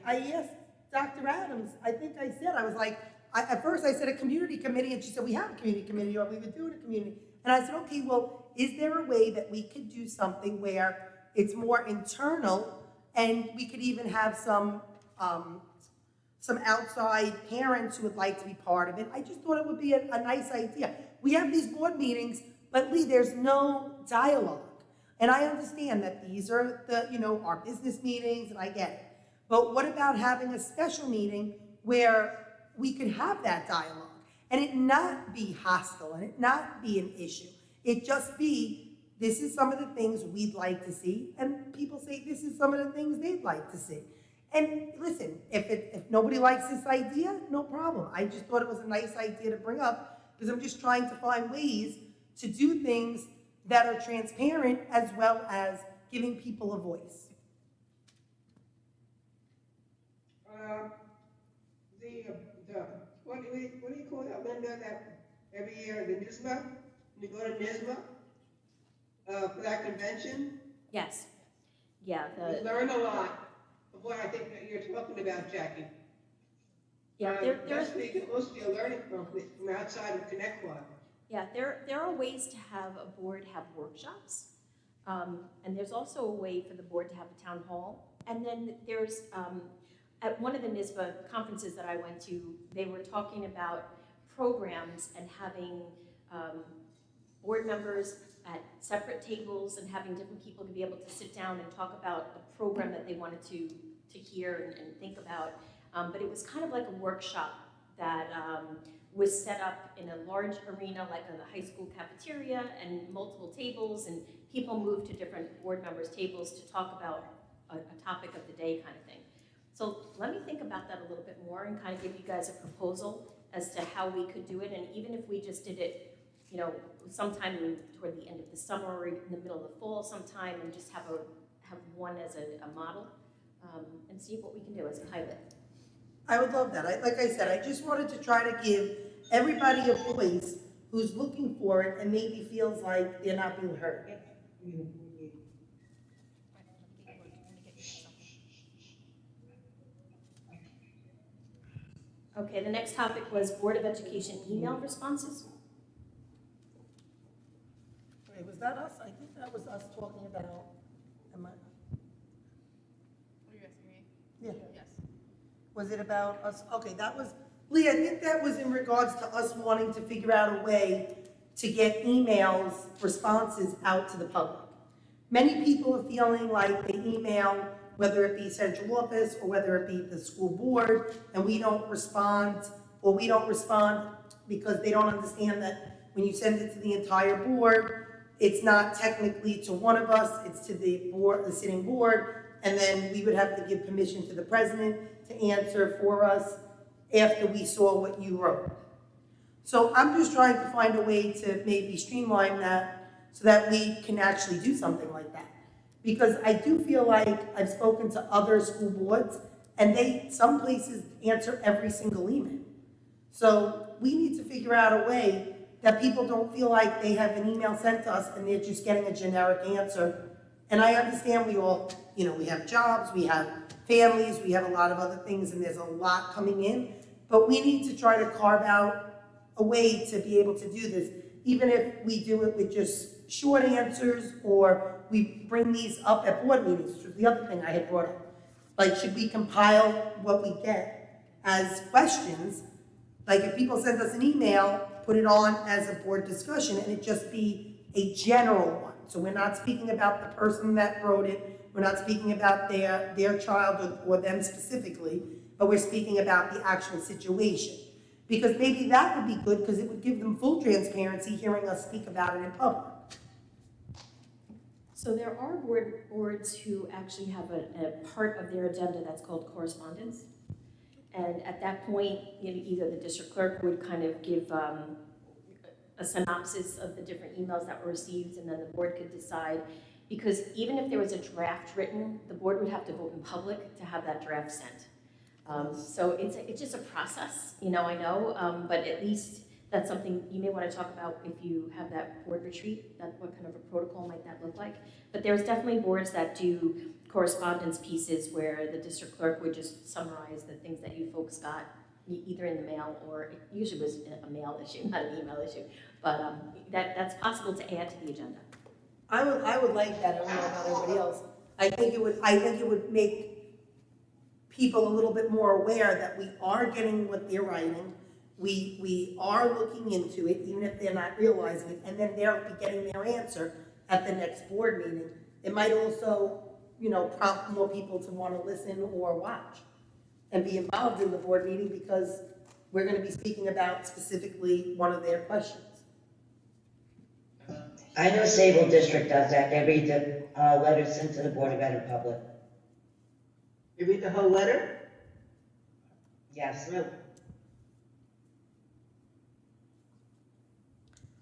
B: asked Dr. Adams, I think I said, I was like, at first I said a community committee, and she said, we have a community committee, or we would do it a community. And I said, okay, well, is there a way that we could do something where it's more internal, and we could even have some outside parents who would like to be part of it? I just thought it would be a nice idea. We have these board meetings, but Lee, there's no dialogue. And I understand that these are our business meetings, and I get it. But what about having a special meeting where we could have that dialogue and it not be hostile and it not be an issue? It just be, this is some of the things we'd like to see, and people say this is some of the things they'd like to see. And listen, if nobody likes this idea, no problem. I just thought it was a nice idea to bring up, because I'm just trying to find ways to do things that are transparent as well as giving people a voice.
E: What do you call that, Linda, that every year, the NISBA? You go to NISBA for that convention?
F: Yes. Yeah,
E: You learn a lot of what I think that you're talking about, Jackie.
F: yeah,
E: That's where you get most of your learning from outside of Connect Quad.
F: Yeah, there are ways to have a board have workshops, and there's also a way for the board to have a town hall. And then there's, at one of the NISBA conferences that I went to, they were talking about programs and having board members at separate tables and having different people to be able to sit down and talk about a program that they wanted to hear and think about. But it was kind of like a workshop that was set up in a large arena, like a high school cafeteria, and multiple tables, and people moved to different board members' tables to talk about a topic of the day kind of thing. So let me think about that a little bit more and kind of give you guys a proposal as to how we could do it. And even if we just did it, you know, sometime toward the end of the summer or in the middle of the fall sometime, and just have one as a model, and see what we can do as a pilot.
B: I would love that. Like I said, I just wanted to try to give everybody a voice who's looking for it and maybe feels like they're not being heard.
F: Okay, the next topic was Board of Education email responses.
B: Wait, was that us? I think that was us talking about, am I?
C: What are you asking me?
B: Yeah.
C: Yes.
B: Was it about us? Okay, that was, Lee, I think that was in regards to us wanting to figure out a way to get emails, responses out to the public. Many people are feeling like they email, whether it be central office or whether it be the school board, and we don't respond, or we don't respond because they don't understand that when you send it to the entire board, it's not technically to one of us, it's to the board, the sitting board, and then we would have to give permission to the president to answer for us after we saw what you wrote. So I'm just trying to find a way to maybe streamline that so that we can actually do something like that. Because I do feel like I've spoken to other school boards and some places answer every single email. So we need to figure out a way that people don't feel like they have an email sent to us and they're just getting a generic answer. And I understand we all, we have jobs, we have families, we have a lot of other things, and there's a lot coming in, but we need to try to carve out a way to be able to do this, even if we do it with just short answers, or we bring these up at board meetings, which was the other thing I had brought up. Like, should we compile what we get as questions? Like, if people send us an email, put it on as a board discussion, and it just be a general one. So we're not speaking about the person that wrote it, we're not speaking about their child or them specifically, but we're speaking about the actual situation. Because maybe that would be good, because it would give them full transparency hearing us speak about it in public.
F: So there are boards who actually have a part of their agenda that's called correspondence. And at that point, either the district clerk would kind of give a synopsis of the different emails that were received, and then the board could decide. Because even if there was a draft written, the board would have to vote in public to have that draft sent. So it's just a process, I know, but at least that's something you may want to talk about if you have that board retreat, what kind of a protocol might that look like. But there's definitely boards that do correspondence pieces where the district clerk would just summarize the things that you folks got, either in the mail, or it usually was a mail issue, not an email issue. But that's possible to add to the agenda.
B: I would like that. I don't know about everybody else. I think it would make people a little bit more aware that we are getting what they're writing. We are looking into it, even if they're not realizing it, and then they'll be getting their answer at the next board meeting. It might also, prompt more people to want to listen or watch and be involved in the board meeting, because we're going to be speaking about specifically one of their questions.
K: I know Sable District does that. They read the letters sent to the Board of Ed in public.
E: You read the whole letter?
K: Yes.
E: Really?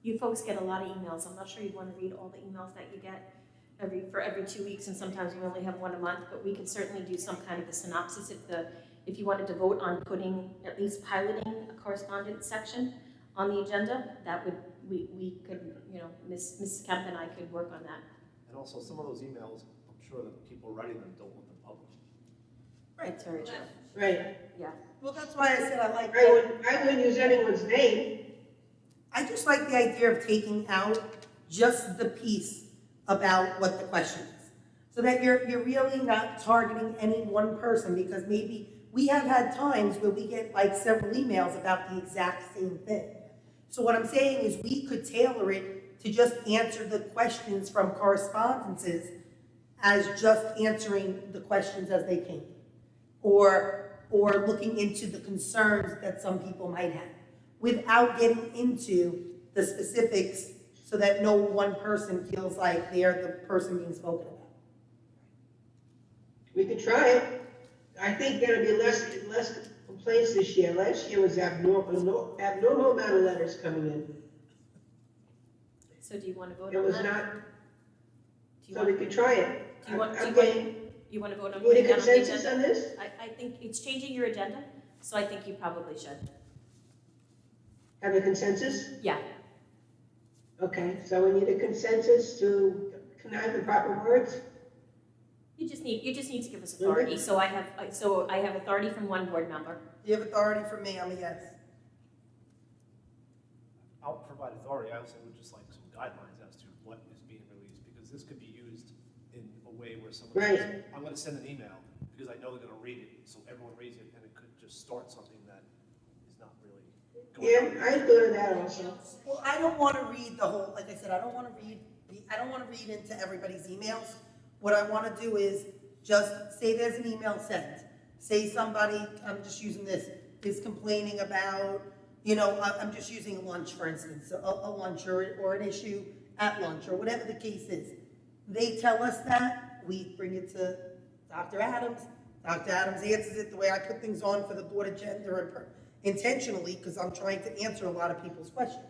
F: You folks get a lot of emails. I'm not sure you'd want to read all the emails that you get for every 2 weeks, and sometimes we only have one a month, but we could certainly do some kind of a synopsis if you wanted to vote on putting, at least piloting a correspondence section on the agenda. That would, we could, Mrs. Kemp and I could work on that.
A: And also, some of those emails, I'm sure that people writing them don't want them published.
B: Right.
F: That's very true.
B: Right.
F: Yeah.
B: Well, that's why I said I like
E: I wouldn't use anyone's name.
B: I just like the idea of taking out just the piece about what the question is, so that you're really not targeting any one person, because maybe we have had times where we get like several emails about the exact same thing. So what I'm saying is we could tailor it to just answer the questions from correspondences as just answering the questions as they came. Or or looking into the concerns that some people might have, without getting into the specifics so that no one person feels like they're the person being spoken about.
E: We could try it. I think there'll be less complaints this year. Last year was abnormal amount of letters coming in.
F: So do you want to vote
E: It
F: on
E: was
F: that?
E: not,
F: Do you
E: so
F: want-
E: we could try it.
F: Do you want,
E: I'm
F: do
E: getting,
F: you want to vote on
E: you need
F: putting
E: a
F: that on the
E: consensus
F: agenda?
E: on this?
F: I think it's changing your agenda, so I think you probably should.
E: Have a consensus?
F: Yeah.
E: Okay, so we need a consensus to connive the proper words?
F: You just need to give us authority. So I have authority from one board member.
B: You have authority from me, I'm a yes.
A: I'll provide authority. I also would just like some guidelines as to what is being released, because this could be used in a way where someone
E: Right.
A: says, I'm gonna send an email, because I know they're gonna read it, so everyone reads it, and it could just start something that is not really going on.
E: Yeah, I thought of that also.
B: Well, I don't want to read the whole, like I said, I don't want to read into everybody's emails. What I want to do is just say there's an email sent. Say somebody, I'm just using this, is complaining about, I'm just using lunch, for instance, a lunch or an issue at lunch or whatever the case is. They tell us that, we bring it to Dr. Adams. Dr. Adams answers it the way I put things on for the board agenda intentionally, because I'm trying to answer a lot of people's questions.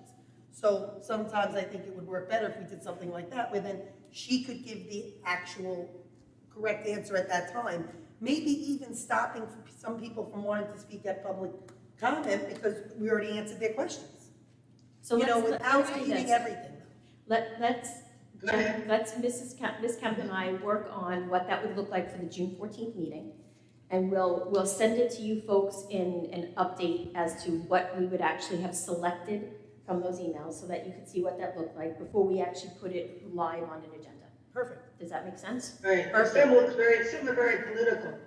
B: So sometimes I think it would work better if we did something like that, where then she could give the actual correct answer at that time. Maybe even stopping some people from wanting to speak at public comment because we already answered their questions.
F: So
B: Without
F: let's do
B: reading
F: this.
B: everything.
F: Let's
E: Go ahead.
F: Ms. Kemp and I work on what that would look like for the June 14th meeting. And we'll send it to you folks in an update as to what we would actually have selected from those emails so that you could see what that looked like before we actually put it live on an agenda.
B: Perfect.
F: Does that make sense?
E: Right, some looks some are very political.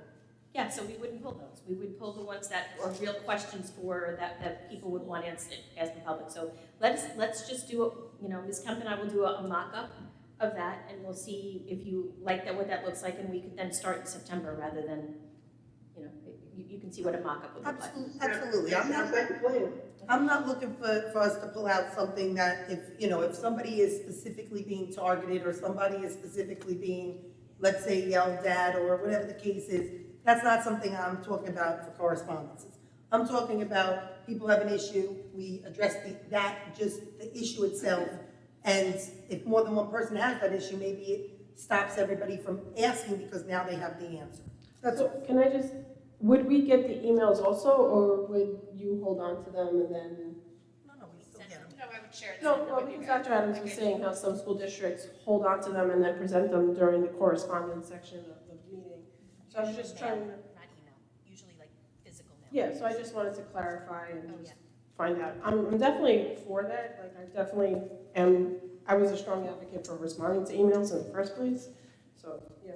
F: Yeah, so we wouldn't pull those. We would pull the ones that are real questions that people would want answered as the public. So let's just do Ms. Kemp and I will do a mock-up of that, and we'll see if you like what that looks like, and we could then start in September rather than, you can see what a mock-up would look like.
B: Absolutely.
E: Sounds like a plan.
B: I'm not looking for us to pull out something that if somebody is specifically being targeted or somebody is specifically being, let's say, yelled at or whatever the case is, that's not something I'm talking about for correspondences. I'm talking about people have an issue, we address the issue itself, and if more than one person has that issue, maybe it stops everybody from asking because now they have the answer. That's all.
I: Can I just, would we get the emails also, or would you hold on to them and then?
B: No, we still get them.
C: No, I would share
I: No, well, because Dr. Adams was saying how some school districts hold on to them and then present them during the correspondence section of the meeting. So I was just trying to,
F: Not email, usually like physical mail.
I: yeah, so I just wanted to clarify and just find out. I'm definitely for that, like I definitely am, I was a strong advocate for responding to emails in the first place, so, yeah.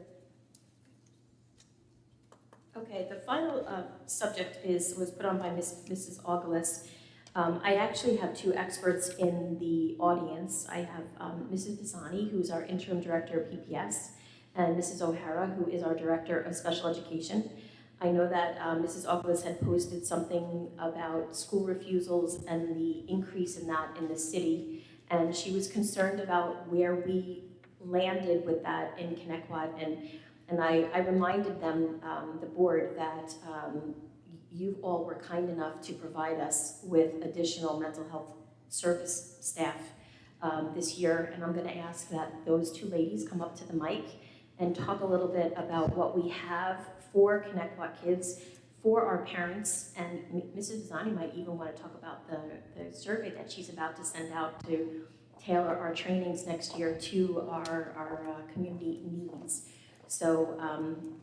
F: Okay, the final subject was put on by Mrs. Augelis. I actually have two experts in the audience. I have Mrs. Pisani, who's our interim director of PPS, and Mrs. O'Hara, who is our director of special education. I know that Mrs. Augelis had posted something about school refusals and the increase in that in the city, and she was concerned about where we landed with that in Connecticut, and I reminded them, the board, that you all were kind enough to provide us with additional mental health service staff this year, and I'm going to ask that those two ladies come up to the mic and talk a little bit about what we have for Connecticut kids, for our parents, and Mrs. Pisani might even want to talk about the survey that she's about to send out to tailor our trainings next year to our community needs. So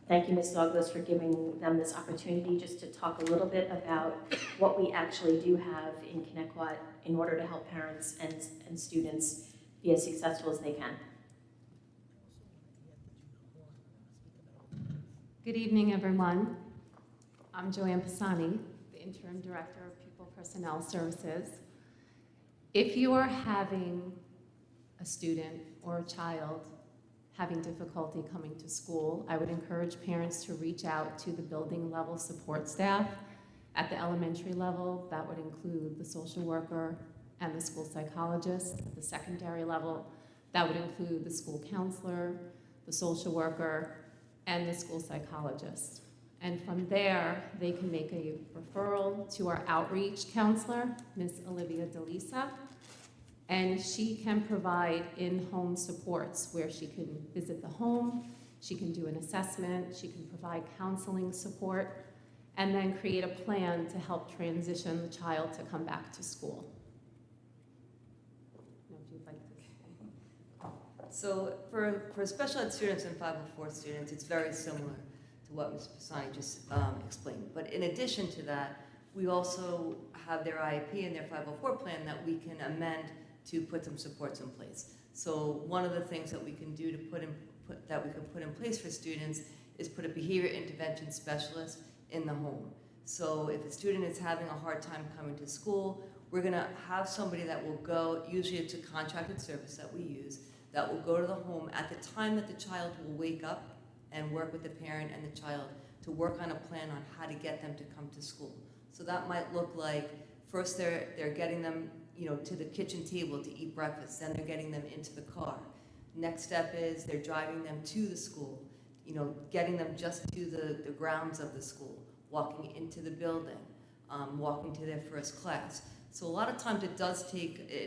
F: thank you, Ms. Douglas, for giving them this opportunity just to talk a little bit about what we actually do have in Connecticut in order to help parents and students be as successful as they can.
L: Good evening, everyone. I'm Joanne Pisani, the Interim Director of Pupil Personnel Services. If you are having a student or a child having difficulty coming to school, I would encourage parents to reach out to the building level support staff. At the elementary level, that would include the social worker and the school psychologist. At the secondary level, that would include the school counselor, the social worker, and the school psychologist. And from there, they can make a referral to our outreach counselor, Ms. Olivia DeLisa, and she can provide in-home supports where she can visit the home, she can do an assessment, she can provide counseling support, and then create a plan to help transition the child to come back to school. Now, if you'd like to.
M: So for special ed students and 504 students, it's very similar to what Ms. Pisani just explained. But in addition to that, we also have their IEP and their 504 plan that we can amend to put some supports in place. So one of the things that we can do to put in place for students is put a behavior intervention specialist in the home. So if a student is having a hard time coming to school, we're gonna have somebody that will go, usually it's a contracted service that we use, that will go to the home at the time that the child will wake up and work with the parent and the child to work on a plan on how to get them to come to school. So that might look like, first they're getting them, to the kitchen table to eat breakfast, then they're getting them into the car. Next step is they're driving them to the school, getting them just to the grounds of the school, walking into the building, walking to their first class. So a lot of times it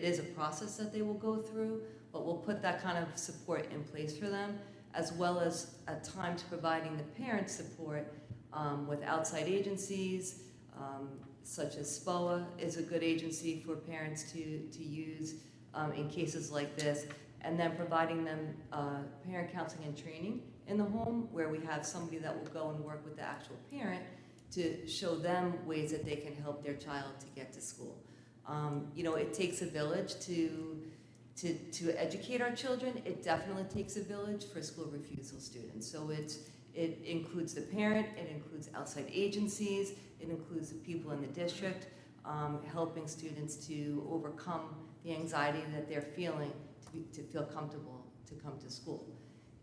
M: is a process that they will go through, but we'll put that kind of support in place for them, as well as at times providing the parents support with outside agencies, such as SPOA is a good agency for parents to use in cases like this, and then providing them parent counseling and training in the home, where we have somebody that will go and work with the actual parent to show them ways that they can help their child to get to school. It takes a village to educate our children. It definitely takes a village for school refusal students. So it includes the parent, it includes outside agencies, it includes the people in the district, helping students to overcome the anxiety that they're feeling to feel comfortable to come to school.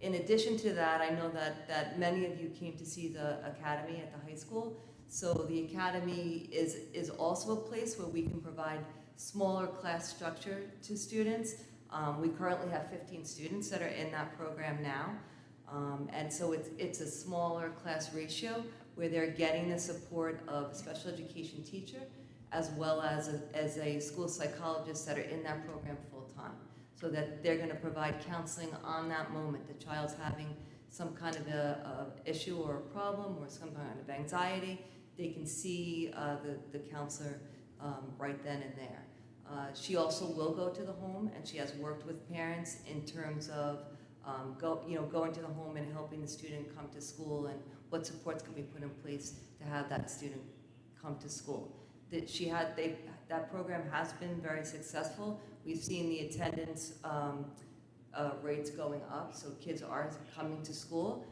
M: In addition to that, I know that many of you came to see the academy at the high school. So the academy is also a place where we can provide smaller class structure to students. We currently have 15 students that are in that program now. And so it's a smaller class ratio where they're getting the support of a special education teacher as well as a school psychologist that are in that program full time. So that they're going to provide counseling on that moment. The child's having some kind of a issue or a problem or some kind of anxiety, they can see the counselor right then and there. She also will go to the home, and she has worked with parents in terms of going to the home and helping the student come to school and what supports can be put in place to have that student come to school. That program has been very successful. We've seen the attendance rates going up, so kids are coming to school.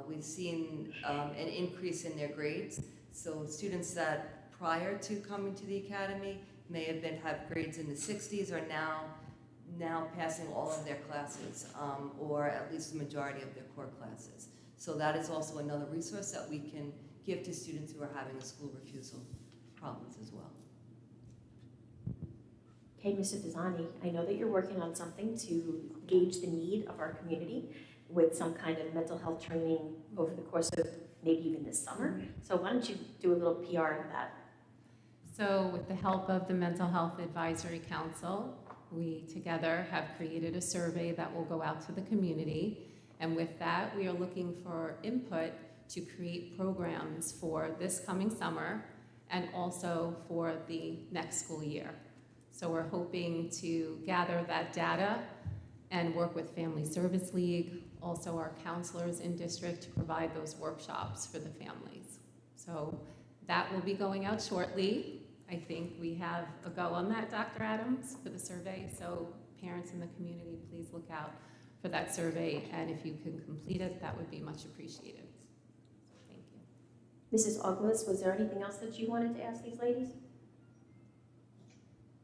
M: We've seen an increase in their grades. So students that prior to coming to the academy may have grades in the 60s are now passing all of their classes, or at least the majority of their core classes. So that is also another resource that we can give to students who are having a school refusal problems as well.
F: Okay, Mr. Pisani, I know that you're working on something to gauge the need of our community with some kind of mental health training over the course of maybe even this summer. So why don't you do a little PR of that?
L: So with the help of the Mental Health Advisory Council, we together have created a survey that will go out to the community. And with that, we are looking for input to create programs for this coming summer and also for the next school year. So we're hoping to gather that data and work with Family Service League, also our counselors in district, to provide those workshops for the families. So that will be going out shortly. I think we have a go on that, Dr. Adams, for the survey. So parents in the community, please look out for that survey. And if you can complete it, that would be much appreciated. Thank you.
F: Mrs. Auglis, was there anything else that you wanted to ask these ladies?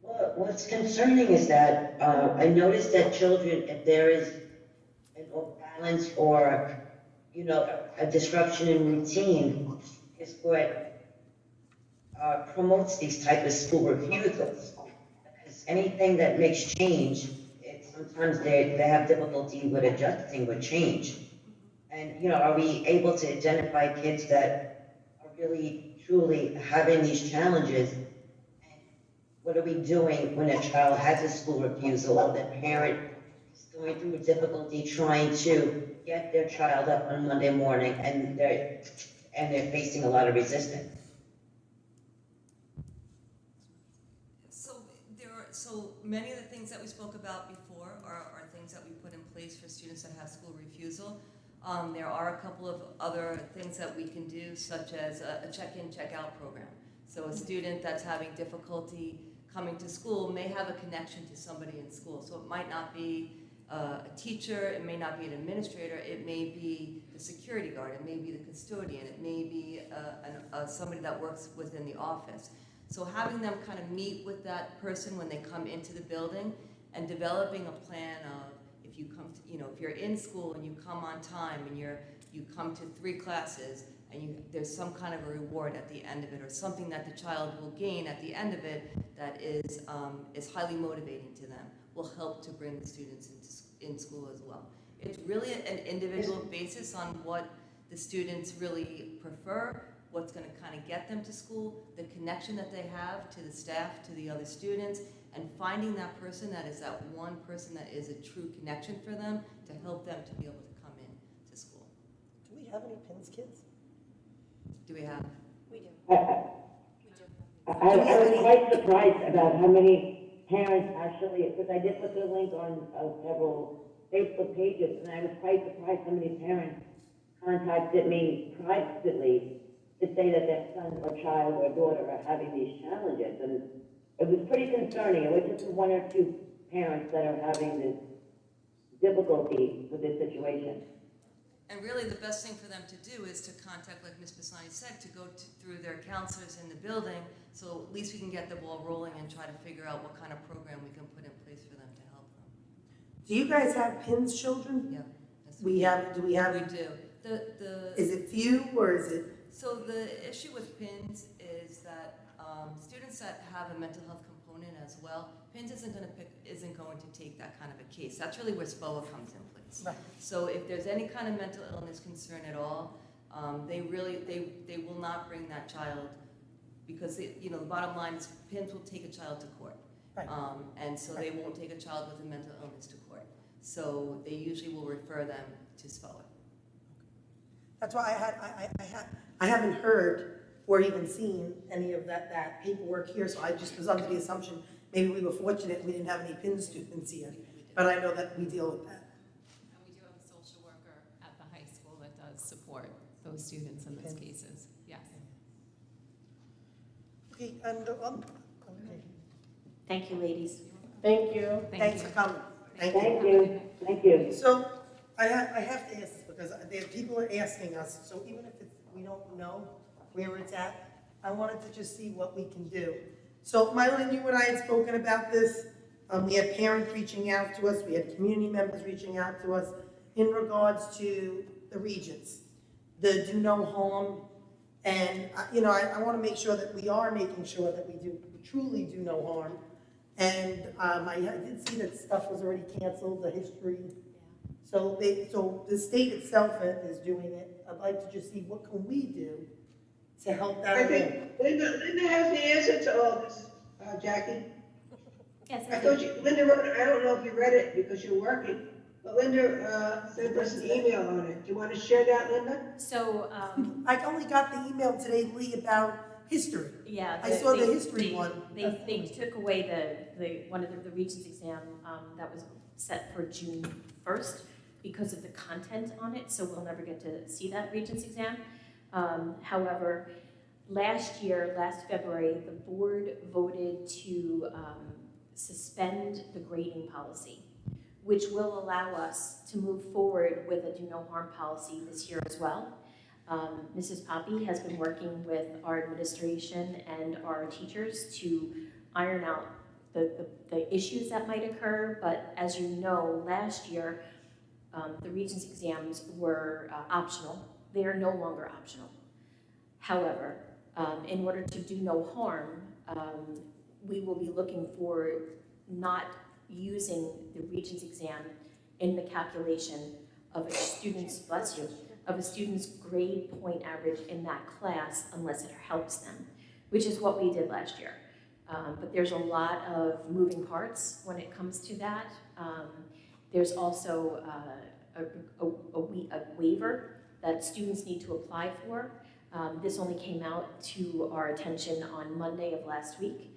K: Well, what's concerning is that I noticed that children, if there is an off balance or, a disruption in routine is what promotes these type of school refusals. Because anything that makes change, sometimes they have difficulty with adjusting with change. And, are we able to identify kids that are really, truly having these challenges? And what are we doing when a child has a school refusal or the parent is going through difficulty trying to get their child up on Monday morning and they're facing a lot of resistance?
M: So many of the things that we spoke about before are things that we put in place for students that have school refusal. There are a couple of other things that we can do, such as a check-in, check-out program. So a student that's having difficulty coming to school may have a connection to somebody in school. So it might not be a teacher, it may not be an administrator, it may be the security guard, it may be the custodian, it may be somebody that works within the office. So having them kind of meet with that person when they come into the building and developing a plan of, if you come to, if you're in school and you come on time and you come to 3 classes and there's some kind of a reward at the end of it, or something that the child will gain at the end of it that is highly motivating to them, will help to bring the students in school as well. It's really an individual basis on what the students really prefer, what's going to kind of get them to school, the connection that they have to the staff, to the other students, and finding that person that is that one person that is a true connection for them to help them to be able to come in to school.
B: Do we have any PINS kids?
M: Do we have?
F: We do.
K: I was quite surprised about how many parents actually, because I did put the link on several Facebook pages, and I was quite surprised how many parents contacted me privately to say that their son or child or daughter are having these challenges. And it was pretty concerning. It was just 1 or 2 parents that are having this difficulty with this situation.
M: And really the best thing for them to do is to contact, like Ms. Pisani said, to go through their counselors in the building, so at least we can get the ball rolling and try to figure out what kind of program we can put in place for them to help them.
B: Do you guys have PINS children?
M: Yeah.
B: Do we have?
M: We do.
B: Is it few or is it?
M: So the issue with PINS is that students that have a mental health component as well, PINS isn't going to take that kind of a case. That's really where SPOA comes in place.
B: Right.
M: So if there's any kind of mental illness concern at all, they will not bring that child, because the bottom line is PINS will take a child to court.
B: Right.
M: And so they won't take a child with a mental illness to court. So they usually will refer them to SPOA.
B: That's why I haven't heard or even seen any of that paperwork here, so I just was under the assumption maybe we were fortunate we didn't have any PINS students here, but I know that we deal with that.
L: And we do have a social worker at the high school that does support those students in those cases, yes.
B: Okay, and, okay.
F: Thank you, ladies.
I: Thank you.
B: Thanks for coming. Thank
K: you.
B: So I have to ask this because people are asking us, so even if we don't know where it's at, I wanted to just see what we can do. So Mylene, you and I had spoken about this. We had parents reaching out to us. We had community members reaching out to us in regards to the regents, the do no harm. And, I want to make sure that we are making sure that we truly do no harm. And I did see that stuff was already canceled, the history. So the state itself is doing it. I'd like to just see what can we do to help that.
E: I think Linda has the answer to all this, Jackie.
F: Yes,
E: I thought Linda wrote it. I don't know if you read it because you're working, but Linda sent us an email on it. Do you want to share that, Linda?
F: So,
B: I only got the email today, Lee, about history.
F: yeah.
B: I saw the history one.
F: They took away one of the Regents exam that was set for June 1st because of the content on it, so we'll never get to see that Regents exam. However, last February, the board voted to suspend the grading policy, which will allow us to move forward with a do no harm policy this year as well. Mrs. Poppy has been working with our administration and our teachers to iron out the issues that might occur, but as you know, last year, the Regents exams were optional. They are no longer optional. However, in order to do no harm, we will be looking for not using the Regents exam in the calculation of a student's, bless you, of a student's grade point average in that class unless it helps them, which is what we did last year. But there's a lot of moving parts when it comes to that. There's also a waiver that students need to apply for. This only came out to our attention on Monday of last week,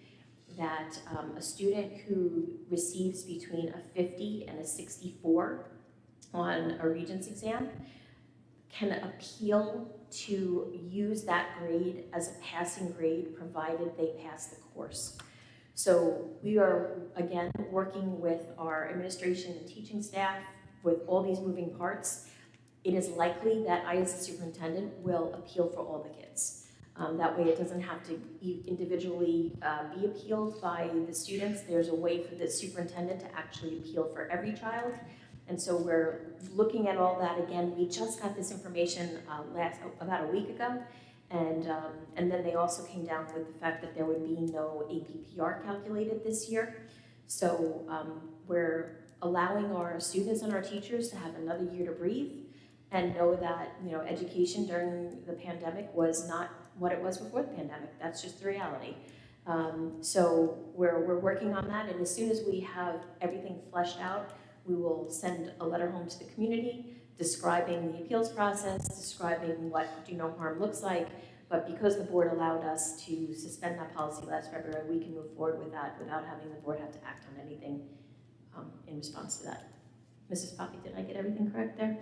F: that a student who receives between a 50 and a 64 on a Regents exam can appeal to use that grade as a passing grade provided they pass the course. So we are, again, working with our administration and teaching staff with all these moving parts. It is likely that I, as a superintendent, will appeal for all the kids. That way it doesn't have to individually be appealed by the students. There's a way for the superintendent to actually appeal for every child. And so we're looking at all that again. We just got this information about a week ago. And then they also came down with the fact that there would be no APPR calculated this year. So we're allowing our students and our teachers to have another year to breathe and know that, you know, education during the pandemic was not what it was before the pandemic. That's just the reality. So we're working on that, and as soon as we have everything fleshed out, we will send a letter home to the community describing the appeals process, describing what do no harm looks like. But because the board allowed us to suspend that policy last February, we can move forward with that without having the board have to act on anything in response to that. Mrs. Poppy, did I get everything correct there?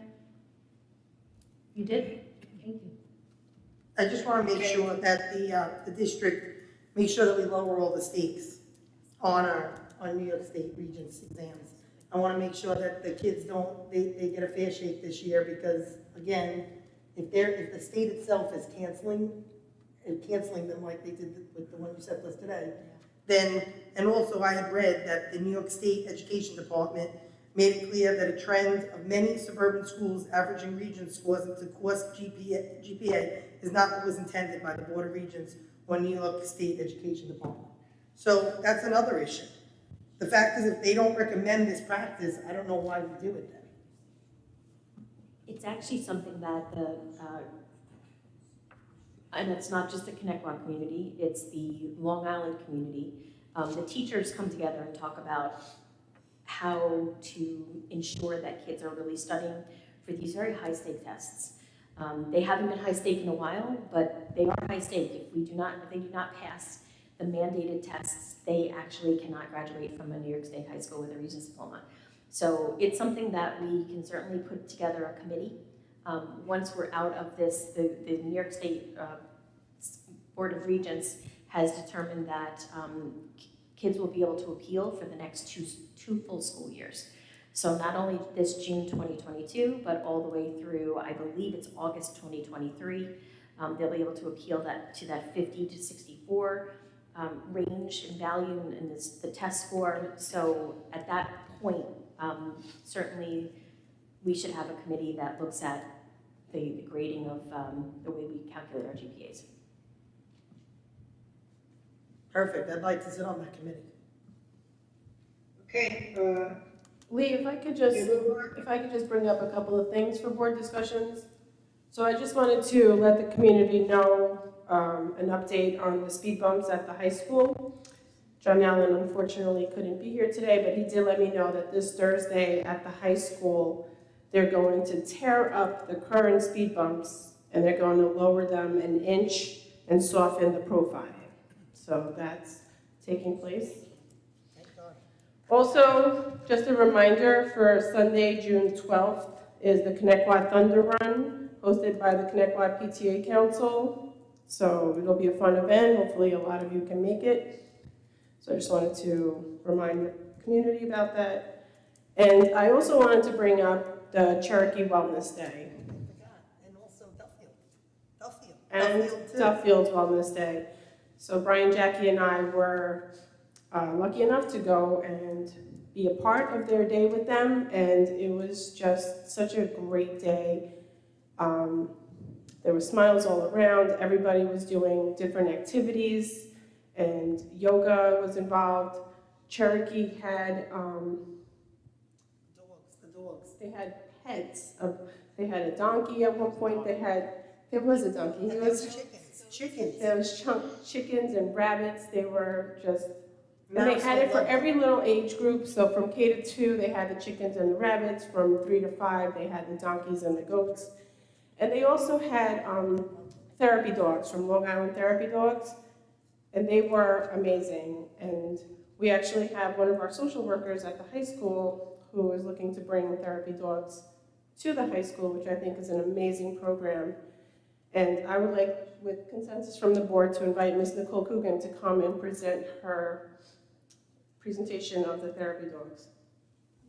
F: You did? Thank you.
B: I just want to make sure that the district makes sure that we lower all the stakes on New York State Regents exams. I want to make sure that the kids they get a fair shake this year, because again, if the state itself is canceling them like they did with the one you said to us today, then, and also I had read that the New York State Education Department made it clear that a trend of many suburban schools averaging Regents scores into course GPA is not what was intended by the Board of Regents or New York State Education Department. So that's another issue. The fact is, if they don't recommend this practice, I don't know why we do it then.
F: It's actually something that and it's not just the Connecticut community, it's the Long Island community. The teachers come together and talk about how to ensure that kids are really studying for these very high-stake tests. They haven't been high-stake in a while, but they are high-stake. If they do not pass the mandated tests, they actually cannot graduate from a New York State high school with a Regents diploma. So it's something that we can certainly put together a committee. Once we're out of this, the New York State Board of Regents has determined that kids will be able to appeal for the next two full school years. So not only this June 2022, but all the way through, I believe it's August 2023, they'll be able to appeal that to that 50 to 64 range in value and the test score. So at that point, certainly we should have a committee that looks at the grading of the way we calculate our GPAs.
B: Perfect. I'd like to sit on that committee.
E: Okay.
I: Lee, if I could just bring up a couple of things for board discussions. So I just wanted to let the community know an update on the speed bumps at the high school. John Allen unfortunately couldn't be here today, but he did let me know that this Thursday at the high school, they're going to tear up the current speed bumps and they're going to lower them an inch and soften the profile. So that's taking place. Also, just a reminder, for Sunday, June 12th, is the Connecticut Thunder Run, hosted by the Connecticut PTA Council. So it'll be a fun event. Hopefully a lot of you can make it. So I just wanted to remind the community about that. And I also wanted to bring up the Cherokee Wellness Day.
B: And also Duffield.
I: And Duffield's Wellness Day. So Brian, Jackie, and I were lucky enough to go and be a part of their day with them, and it was just such a great day. There were smiles all around. Everybody was doing different activities, and yoga was involved. Cherokee had
B: The dogs.
I: they had pets of. They had a donkey at one point. There was a donkey.
B: And those chickens.
I: There was chickens and rabbits. They were just. And they had it for
B: Marisol
I: every little age group. So from K to 2, they had the chickens and the rabbits. From 3 to 5, they had the donkeys and the goats. And they also had therapy dogs from Long Island Therapy Dogs. And they were amazing. And we actually have one of our social workers at the high school who is looking to bring therapy dogs to the high school, which I think is an amazing program. And I would like, with consensus from the board, to invite Ms. Nicole Coogan to come and present her presentation of the therapy dogs.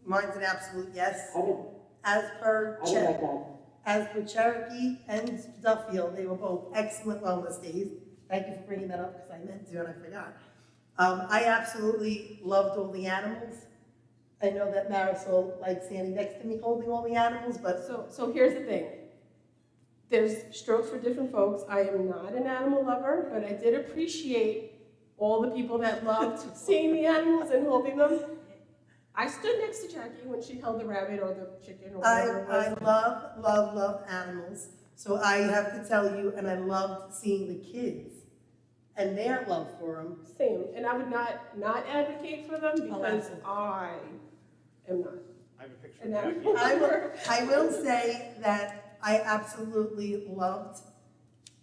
B: Mine's an absolute yes.
K: I would,
B: As per
K: I would like that.
B: As for Cherokee and Duffield, they were both excellent wellness days. Thank you for bringing that up because I meant to and I forgot. I absolutely loved all the animals. I know that Marisol likes standing next to me holding all the animals, but
I: So here's the thing. There's strokes for different folks. I am not an animal lover, but I did appreciate all the people that loved seeing the animals and holding them. I stood next to Jackie when she held the rabbit or the chicken or whatever it
B: I
I: was.
B: love animals. So I have to tell you, and I loved seeing the kids and their love for them.
I: Same, and I would not advocate for them because
B: absolutely.
I: I am not.
A: I have a picture
I: an
A: of Jackie.
I: animal
B: I
I: lover.
B: will say that I absolutely loved,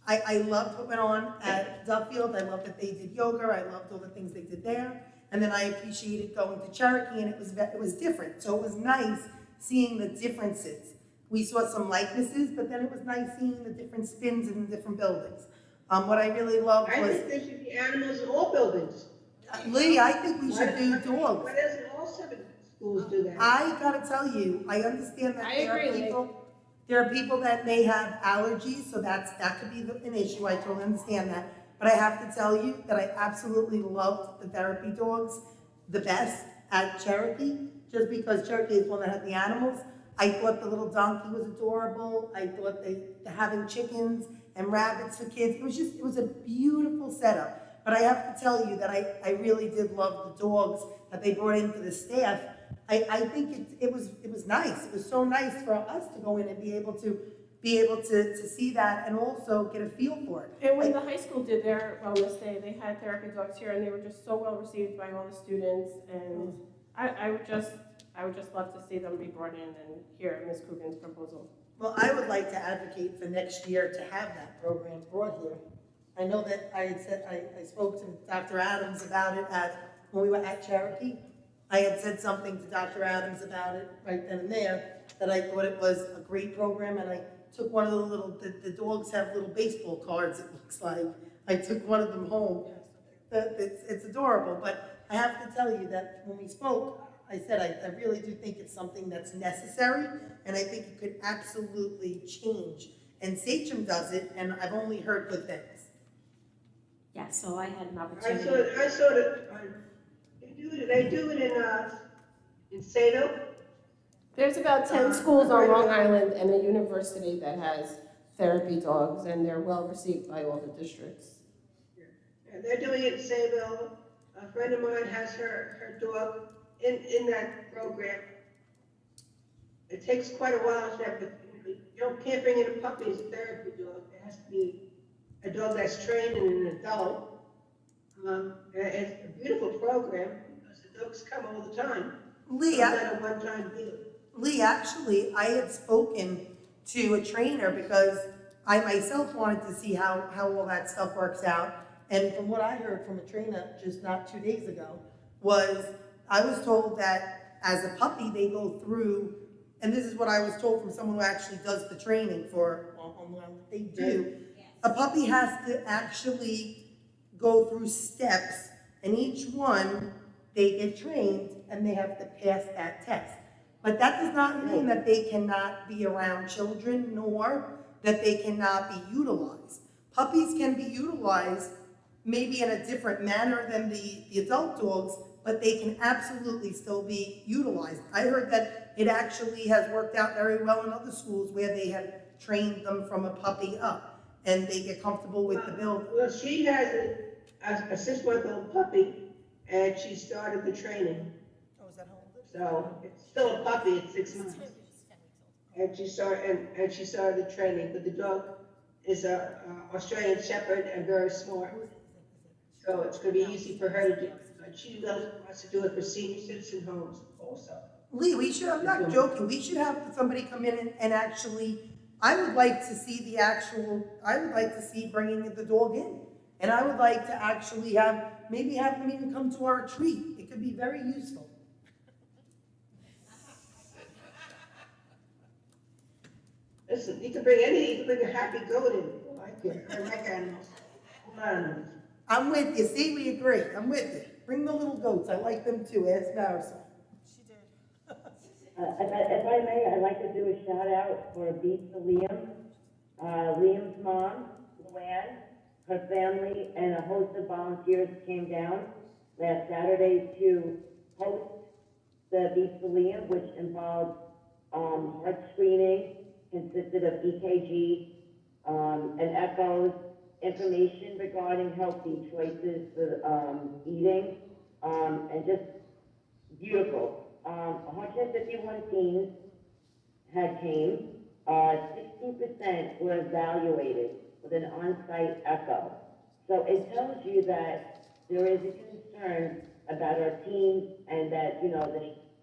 B: I loved what went on at Duffield. I loved that they did yoga. I loved all the things they did there. And then I appreciated going to Cherokee, and it was different. So it was nice seeing the differences. We saw some likenesses, but then it was nice seeing the different spins in the different buildings. What I really loved
E: I
B: was,
E: think there should be animals in all buildings.
B: Lee, I think we should do dogs.
E: Why doesn't all 7 schools do that?
B: I gotta tell you, I understand that
I: I
B: there
I: agree,
B: are
I: Lee.
B: there are people that may have allergies, so that could be an issue. I totally understand that. But I have to tell you that I absolutely loved the therapy dogs the best at Cherokee, just because Cherokee is one that had the animals. I thought the little donkey was adorable. I thought having chickens and rabbits for kids, it was a beautiful setup. But I have to tell you that I really did love the dogs that they brought in for the staff. I think it was nice. It was so nice for us to go in and be able to see that and also get a feel for it.
I: And when the high school did their wellness day, they had therapy dogs here, and they were just so well received by all the students. And I would just love to see them be brought in and hear Ms. Coogan's proposal.
B: Well, I would like to advocate for next year to have that program brought here. I know that I spoke to Dr. Adams about it when we were at Cherokee. I had said something to Dr. Adams about it right then and there, that I thought it was a great program, and I took one of the dogs have little baseball cards, it looks like. I took one of them home. It's adorable, but I have to tell you that when we spoke, I said I really do think it's something that's necessary, and I think it could absolutely change. And Sachem does it, and I've only heard good things.
F: Yeah, so I had an
E: I
F: opportunity.
E: saw it, they do it in Sado.
I: There's about 10 schools on Long Island and a university that has therapy dogs, and they're well received by all the districts.
E: And they're doing it in Sayville. A friend of mine has her dog in that program. It takes quite a while to have can't bring in a puppy as a therapy dog. It has to be a dog that's trained and an adult. It's a beautiful program because the dogs come all the time.
B: Lee,
E: It's not a one-time deal.
B: Lee, actually, I had spoken to a trainer because I myself wanted to see how all that stuff works out. And from what I heard from a trainer just not 2 days ago was I was told that as a puppy, they go through, and this is what I was told from someone who actually does the training for what they do. A puppy has to actually go through steps, and each one, they get trained, and they have to pass that test. But that does not mean that they cannot be around children, nor that they cannot be utilized. Puppies can be utilized maybe in a different manner than the adult dogs, but they can absolutely still be utilized. I heard that it actually has worked out very well in other schools where they have trained them from a puppy up, and they get comfortable with the building.
E: Well, she has a 6-month-old puppy, and she started the training.
B: Oh, is that home?
E: So it's still a puppy at 6 months. And she started the training, but the dog is a Australian Shepherd and very smart. So it's gonna be easy for her to do. But she wants to do it for senior citizen homes also.
B: Lee, I'm not joking, we should have somebody come in and actually, I would like to see bringing the dog in. And I would like to actually maybe have them even come to our retreat. It could be very useful.
E: Listen, you can bring a happy goat in. I like animals. Animals.
B: I'm with you, see, we agree, I'm with you. Bring the little goats, I like them too, ask Marisol.
K: If I may, I'd like to do a shout out for Beats for Liam. Liam's mom, Luann, her family, and a host of volunteers came down last Saturday to host the Beats for Liam, which involved heart screening, consisted of EKG and echoes, information regarding healthy choices for eating, and just beautiful. 151 teens had came. 16% were evaluated with an on-site echo. So it tells you that there is a concern about our teens and that,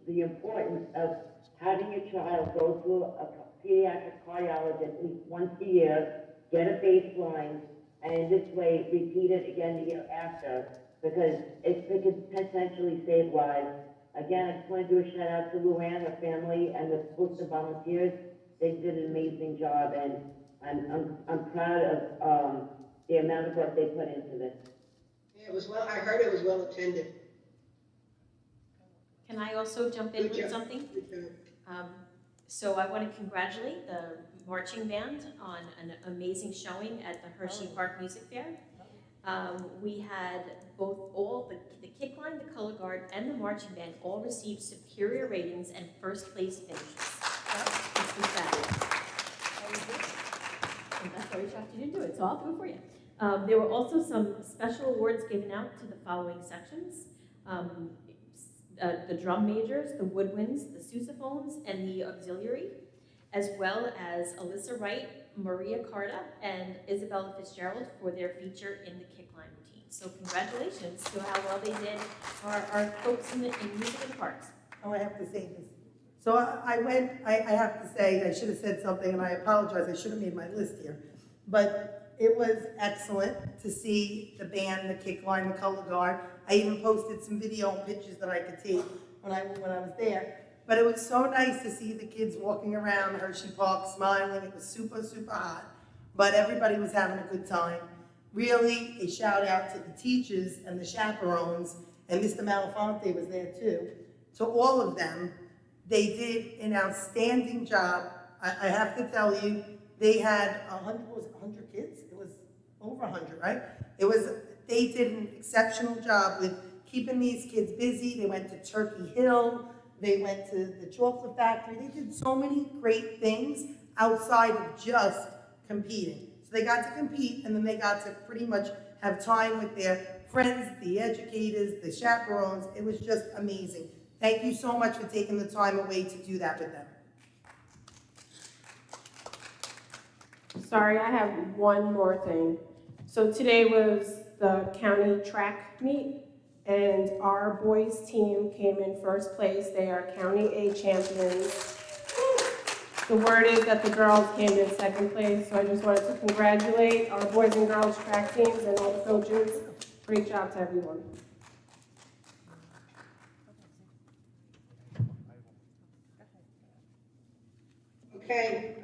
K: the importance of having your child go to a pediatric cardiologist at least once a year, get a baseline, and this way repeat it again the year after, because it could potentially save lives. Again, I just want to do a shout out to Luann, her family, and the host of volunteers. They did an amazing job, and I'm proud of the amount of work they put into this.
E: Yeah, it was well. I heard it was well attended.
F: Can I also jump in with something? So I want to congratulate the marching band on an amazing showing at the Hershey Park Music Fair. We had the kick line, the color guard, and the marching band all received superior ratings and first place finishes. Which was fabulous. And that's why we shocked you didn't do it, so I'll do it for you. There were also some special awards given out to the following sections. The drum majors, the woodwinds, the sousaphones, and the auxiliary, as well as Alyssa Wright, Maria Carta, and Isabella Fitzgerald for their feature in the kickline routine. So congratulations to how well they did, our folks in music in the parks.
B: Oh, I have to say this. So I have to say, I should have said something, and I apologize, I should have made my list here. But it was excellent to see the band, the kick line, the color guard. I even posted some video and pictures that I could take when I was there. But it was so nice to see the kids walking around Hershey Park smiling. It was super, super hot. But everybody was having a good time. Really, a shout out to the teachers and the chaperones, and Mr. Malafonte was there too. To all of them, they did an outstanding job. I have to tell you, they had 100 kids? It was over 100, right? They did an exceptional job with keeping these kids busy. They went to Turkey Hill. They went to the chocolate factory. They did so many great things outside of just competing. So they got to compete, and then they got to pretty much have time with their friends, the educators, the chaperones. It was just amazing. Thank you so much for taking the time away to do that with them.
I: Sorry, I have one more thing. So today was the county track meet, and our boys team came in first place. They are County A champions. The word is that the girls came in second place, so I just wanted to congratulate our boys and girls track teams and all the coaches. Great job to everyone.
E: Okay,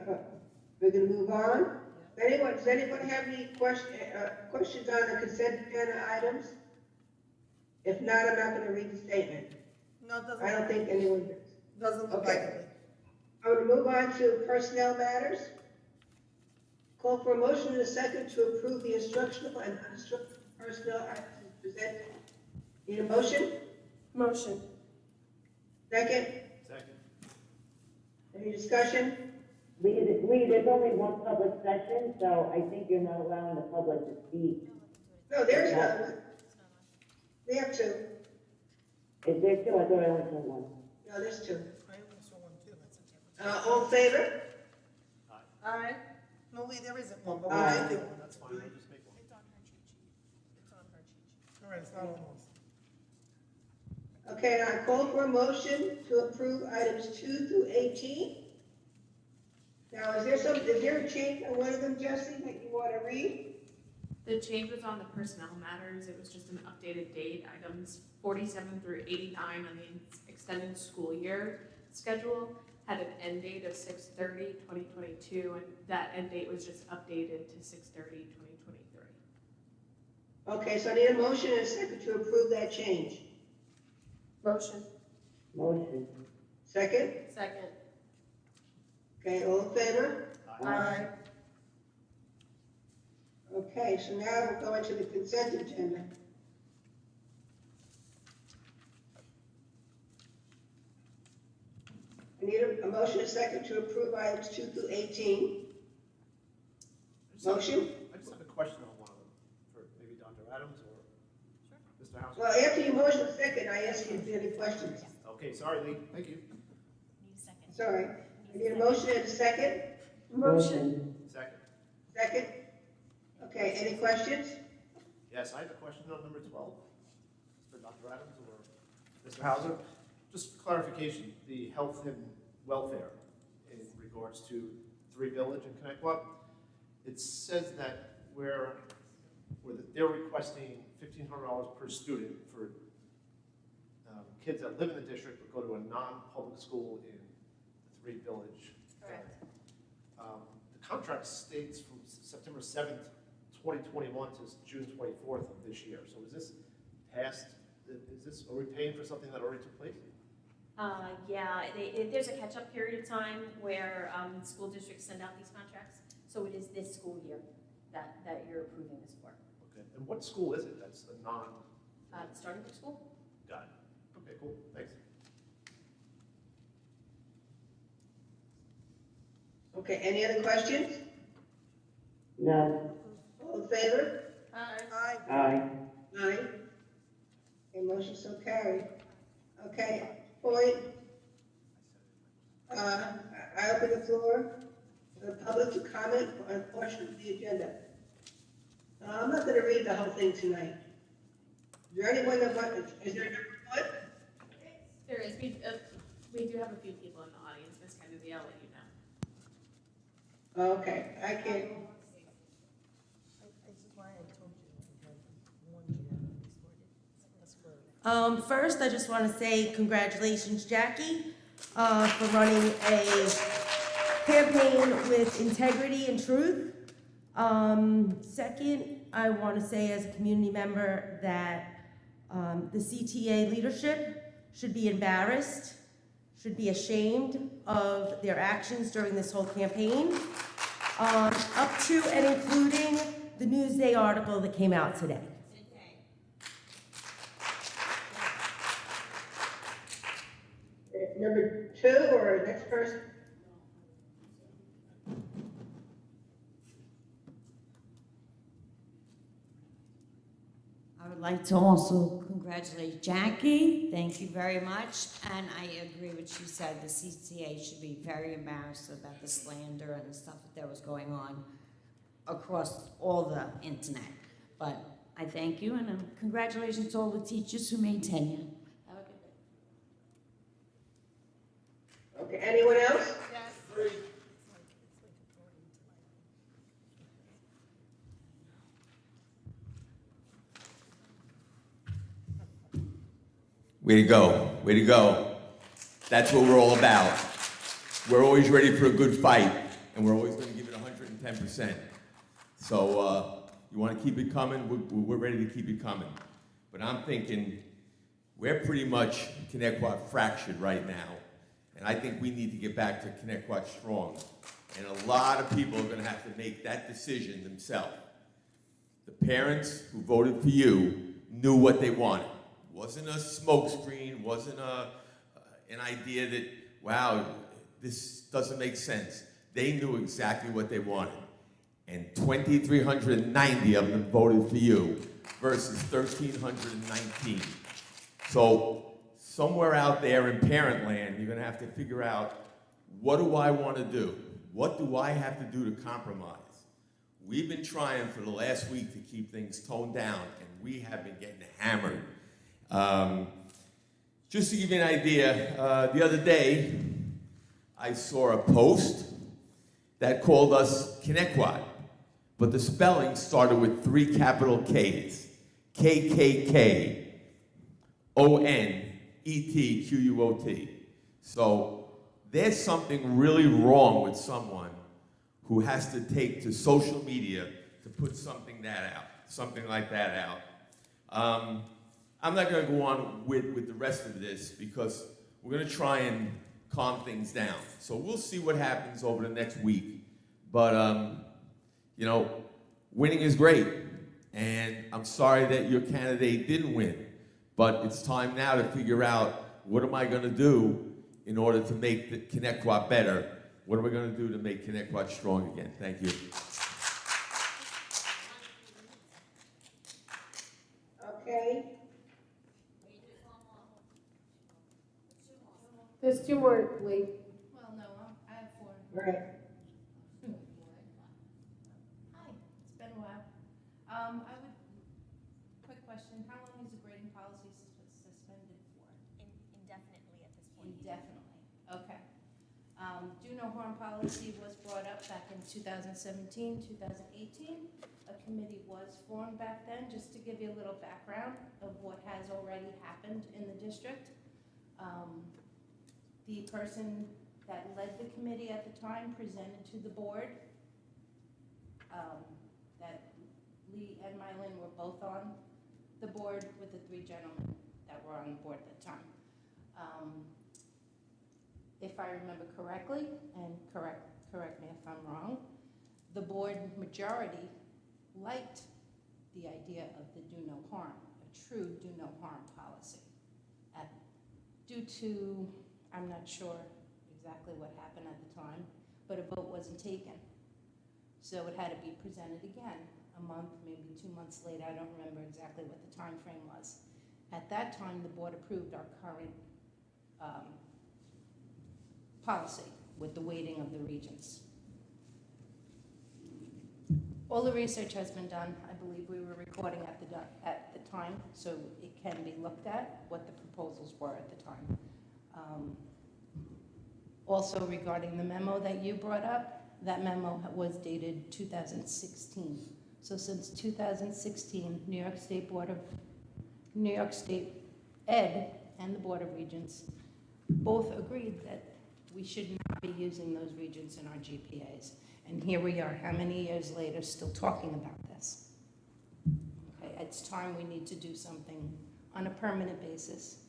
E: we're gonna move on. Does anyone have any questions on the consent agenda items? If not, I'm not gonna read the statement.
B: No, it doesn't.
E: I don't think anyone does.
B: Doesn't look like it.
E: I would move on to personnel matters. Call for a motion in a second to approve the instructional and uninstructional personnel items presented. Need a motion?
I: Motion.
E: Second?
A: Second.
E: Any discussion?
K: Lee, there's only one public session, so I think you're not allowing the public to speak.
E: No, there's another one. We have two.
K: Is there two? I thought I only saw one.
E: No, there's two.
B: I only saw one too, that's a different.
E: All in favor?
I: Aye.
B: No, Lee, there isn't one, but
E: Aye.
B: we'll do one.
A: That's fine, we'll just make one.
B: It's on her cheat sheet. It's on her cheat sheet. All right, it's not on ours.
E: Okay, and I call for a motion to approve items 2 through 18. Now, is there a change on one of them, Jesse, that you want to read?
C: The change was on the personnel matters. It was just an updated date. Items 47 through 89 on the extended school year schedule had an end date of 6/30/2022, and that end date was just updated to 6/30/2023.
E: Okay, so I need a motion and a second to approve that change.
I: Motion.
K: Motion.
E: Second?
C: Second.
E: Okay, all in favor?
I: Aye.
E: Okay, so now we're going to the consent agenda. I need a motion and a second to approve items 2 through 18. Motion?
A: I just have a question on one of them, for maybe Dr. Adams or Mr. House.
E: Well, after you motion a second, I ask you if you have any questions.
A: Okay, sorry, Lee, thank you.
F: Need a second.
E: Sorry. I need a motion and a second.
I: Motion.
A: Second.
E: Second? Okay, any questions?
A: Yes, I have a question on number 12. For Dr. Adams or Mr. Hauser. Just for clarification, the health and welfare in regards to 3 Village and Connecticut, it says that they're requesting $1,500 per student for kids that live in the district but go to a non-public school in the 3 Village.
F: Correct.
A: The contract states from September 7th, 2021 to June 24th of this year. So is this past, are we paying for something that already took place?
F: Yeah, there's a catch-up period of time where school districts send out these contracts. So it is this school year that you're approving this for.
A: Okay, and what school is it that's a non?
F: The Starting Brook School?
A: Got it. Okay, cool, thanks.
E: Okay, any other questions?
K: No.
E: All in favor?
B: Aye.
K: Aye.
E: Aye. Okay, motion so carried. Okay, point. I open the floor for the public to comment on a portion of the agenda. I'm not gonna read the whole thing tonight. Is there anyone that wants, is there number one?
C: There is. We do have a few people in the audience. Ms. Kennedy, I'll let you know.
E: Okay, I can't.
B: This is why I told you, I warned you that this word.
N: First, I just want to say congratulations, Jackie, for running a campaign with integrity and truth. Second, I want to say as a community member that the CTA leadership should be embarrassed, should be ashamed of their actions during this whole campaign, up to and including the Newsday article that came out today.
E: Number two, or next person?
O: I would like to also congratulate Jackie. Thank you very much. And I agree with what she said. The CTA should be very embarrassed about the slander and the stuff that was going on across all the internet. But I thank you, and congratulations to all the teachers who made tenure.
C: Have a good day.
E: Okay, anyone else?
C: Yes.
P: Way to go, way to go. That's what we're all about. We're always ready for a good fight, and we're always going to give it 110%. So you want to keep it coming, we're ready to keep it coming. But I'm thinking we're pretty much Connecticut fractured right now, and I think we need to get back to Connecticut strong. And a lot of people are going to have to make that decision themselves. The parents who voted for you knew what they wanted. Wasn't a smokescreen, wasn't an idea that, wow, this doesn't make sense. They knew exactly what they wanted. And 2,390 of them voted for you versus 1,319. So somewhere out there in parent land, you're gonna have to figure out, what do I wanna do? What do I have to do to compromise? We've been trying for the last week to keep things toned down, and we have been getting hammered. Just to give you an idea, the other day, I saw a post that called us Connectquot, but the spelling started with 3 capital K's. KKK-ONETQUOT. So there's something really wrong with someone who has to take to social media to put something like that out. I'm not going to go on with the rest of this because we're going to try and calm things down. So we'll see what happens over the next week. But, you know, winning is great. And I'm sorry that your candidate didn't win. But it's time now to figure out, what am I going to do in order to make the Connectquot better? What are we going to do to make Connectquot strong again? Thank you.
E: Okay.
I: There's 2 more, Lee.
Q: Well, no, I have 4.
E: Right.
Q: Hi, it's been a while. Quick question, how long is the grading policy suspended for?
F: Indefinitely at this point.
Q: Indefinitely, okay. Do no harm policy was brought up back in 2017, 2018. A committee was formed back then, just to give you a little background of what has already happened in the district. The person that led the committee at the time presented to the board that Lee and Mylin were both on the board with the 3 gentlemen that were on the board at the time. If I remember correctly, and correct me if I'm wrong, the board majority liked the idea of the do no harm, a true do no harm policy. Due to, I'm not sure exactly what happened at the time, but a vote wasn't taken. So it had to be presented again, a month, maybe 2 months later. I don't remember exactly what the time frame was. At that time, the board approved our current policy with the weighting of the regents. All the research has been done. I believe we were recording at the time, so it can be looked at what the proposals were at the time. Also regarding the memo that you brought up, that memo was dated 2016. So since 2016, New York State Ed and the Board of Regents both agreed that we should not be using those regents in our GPAs. And here we are, how many years later, still talking about this? Okay, it's time we need to do something on a permanent basis,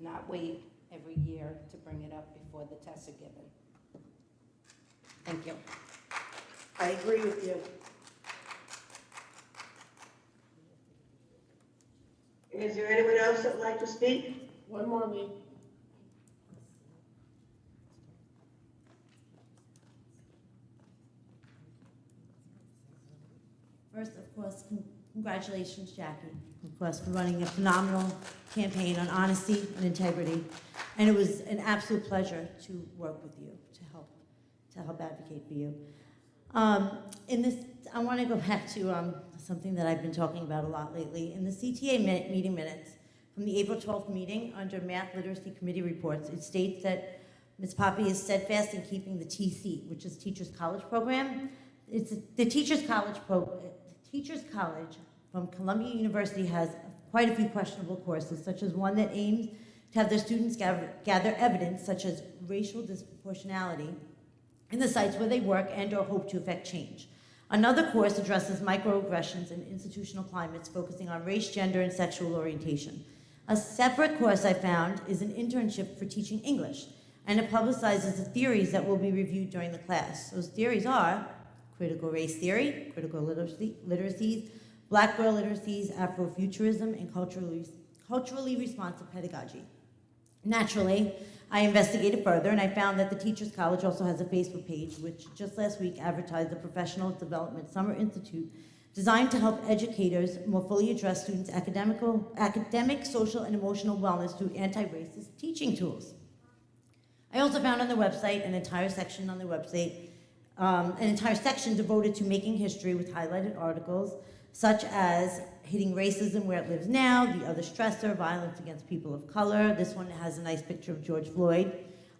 Q: not wait every year to bring it up before the tests are given. Thank you.
B: I agree with you.
E: Is there anyone else that would like to speak?
I: One more, Lee.
N: First, of course, congratulations, Jackie, of course, for running a phenomenal campaign on honesty and integrity. And it was an absolute pleasure to work with you, to help advocate for you. I want to go back to something that I've been talking about a lot lately. In the CTA meeting minutes from the April 12th meeting under Math Literacy Committee reports, it states that Ms. Poppy is steadfast in keeping the TC, which is Teachers College Program. It's the Teachers College from Columbia University has quite a few questionable courses, such as one that aims to have their students gather evidence, such as racial disproportionality, in the sites where they work and or hope to affect change. Another course addresses microaggressions and institutional climates, focusing on race, gender, and sexual orientation. A separate course I found is an internship for teaching English, and it publicizes the theories that will be reviewed during the class. Those theories are critical race theory, critical literacies, Black girl literacies, Afrofuturism, and
O: culturally responsive pedagogy. Naturally, I investigated further and I found that the Teachers College also has a Facebook page, which just last week advertised the Professional Development Summer Institute designed to help educators more fully address students' academic, social, and emotional wellness through anti-racist teaching tools. I also found on the website an entire section devoted to making history with highlighted articles such as hitting racism where it lives now, the other stressor, violence against people of color. This one has a nice picture of George Floyd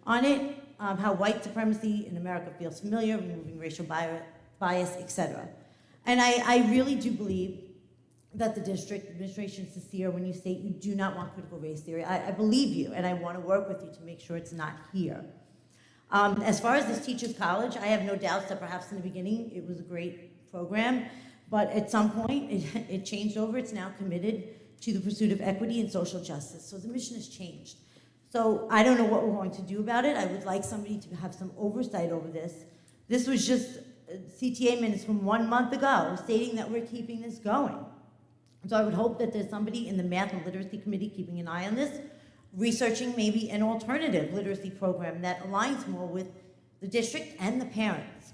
O: on it, how white supremacy in America feels familiar, removing racial bias, etc. And I really do believe that the district administration is sincere when you state you do not want critical race theory. I believe you, and I want to work with you to make sure it's not here. As far as this Teachers College, I have no doubts that perhaps in the beginning it was a great program, but at some point it changed over. It's now committed to the pursuit of equity and social justice. So the mission has changed. So I don't know what we're going to do about it. I would like somebody to have some oversight over this. This was just CTA minutes from 1 month ago stating that we're keeping this going. So I would hope that there's somebody in the Math and Literacy Committee keeping an eye on this, researching maybe an alternative literacy program that aligns more with the district and the parents.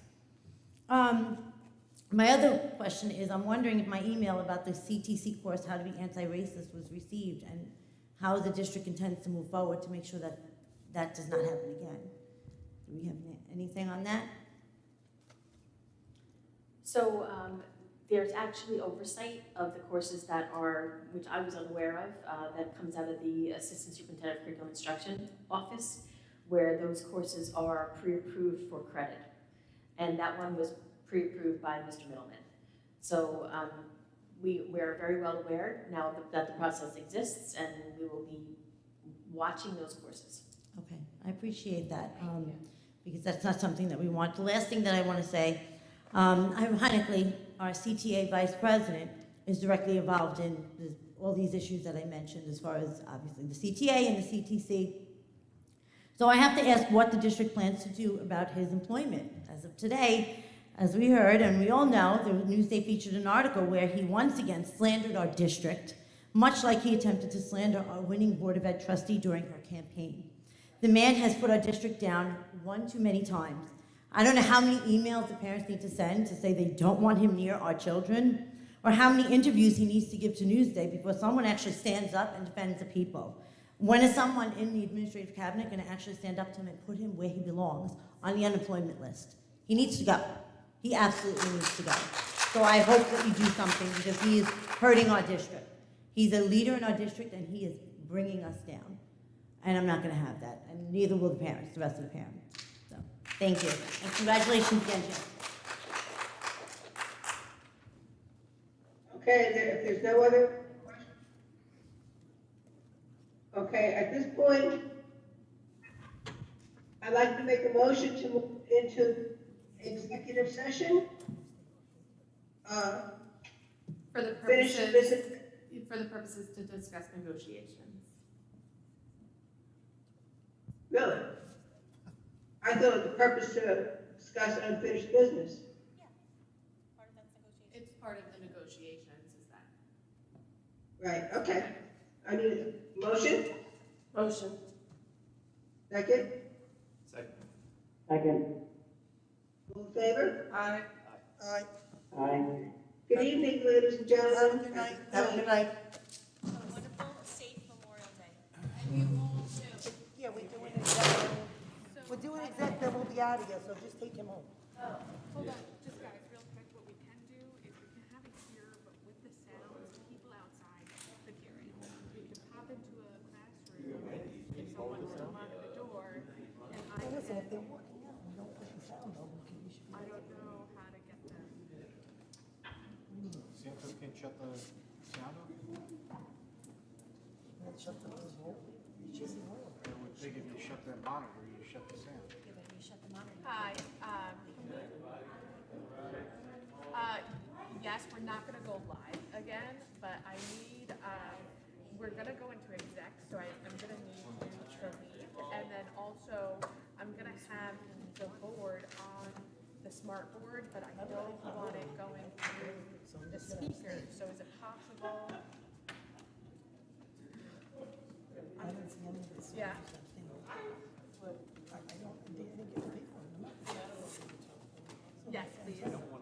O: My other question is, I'm wondering if my email about the CTC course, How to Be Anti-Racist, was received, and how the district intends to move forward to make sure that that does not happen again. Do we have anything on that?
F: So there's actually oversight of the courses that are, which I was unaware of, that comes out of the Assistant Superintendent of Curriculum Instruction Office, where those courses are pre-approved for credit. And that one was pre-approved by Mr. Middleman. So we're very well aware now that the process exists, and we will be watching those courses.
O: Okay, I appreciate that, because that's not something that we want. The last thing that I want to say, ironically, our CTA vice president is directly involved in all these issues that I mentioned, as far as obviously the CTA and the CTC. So I have to ask what the district plans to do about his employment. As of today, as we heard, and we all know, the Newsday featured an article where he once again slandered our district, much like he attempted to slander our winning Board of Ed trustee during her campaign. The man has put our district down one too many times. I don't know how many emails the parents need to send to say they don't want him near our children, or how many interviews he needs to give to Newsday before someone actually stands up and defends the people. When is someone in the administrative cabinet going to actually stand up to him and put him where he belongs on the unemployment list? He needs to go. He absolutely needs to go. So I hope that you do something, because he is hurting our district. He's a leader in our district, and he is bringing us down. And I'm not going to have that, and neither will the parents, the rest of the parents. So, thank you, and congratulations again, Jim.
E: Okay, if there's no other questions. Okay, at this point, I'd like to make a motion to move into executive session.
C: For the
E: Finish
C: purposes,
E: visit.
C: for the purposes to discuss negotiations.
E: Really? I thought the purpose to discuss unfinished business.
C: It's part of the negotiations, is that?
E: Right, okay. I need a motion?
I: Motion.
E: Second?
D: Second.
E: All in favor?
B: Aye. Aye.
D: Aye.
E: Good evening, ladies and gentlemen.
B: Have a good night. Have a good night.
F: Have a wonderful, safe Memorial Day.
B: Yeah, we're doing exec, then we'll be out of here, so just take him home.
R: Hold on, just guys, real quick, what we can do is we can have it here, but with the sounds, people outside could hear it. We could pop into a classroom, if someone were to lock the door, and I
B: Hey, listen, if
R: could,
B: they're working out, we don't push the sound over, we should.
R: I don't know how to get them.
A: Santa can shut the sound off?
B: Shut the door.
A: I would think if you shut that monitor, you shut the sound.
F: Yeah, but you shut the monitor.
R: Hi, yes, we're not gonna go live again, but I need, we're gonna go into exec, so I'm gonna need you to leave. And then also, I'm gonna have the board on the smart board, but I don't want it going through the speaker, so is it possible?
C: Yes, please.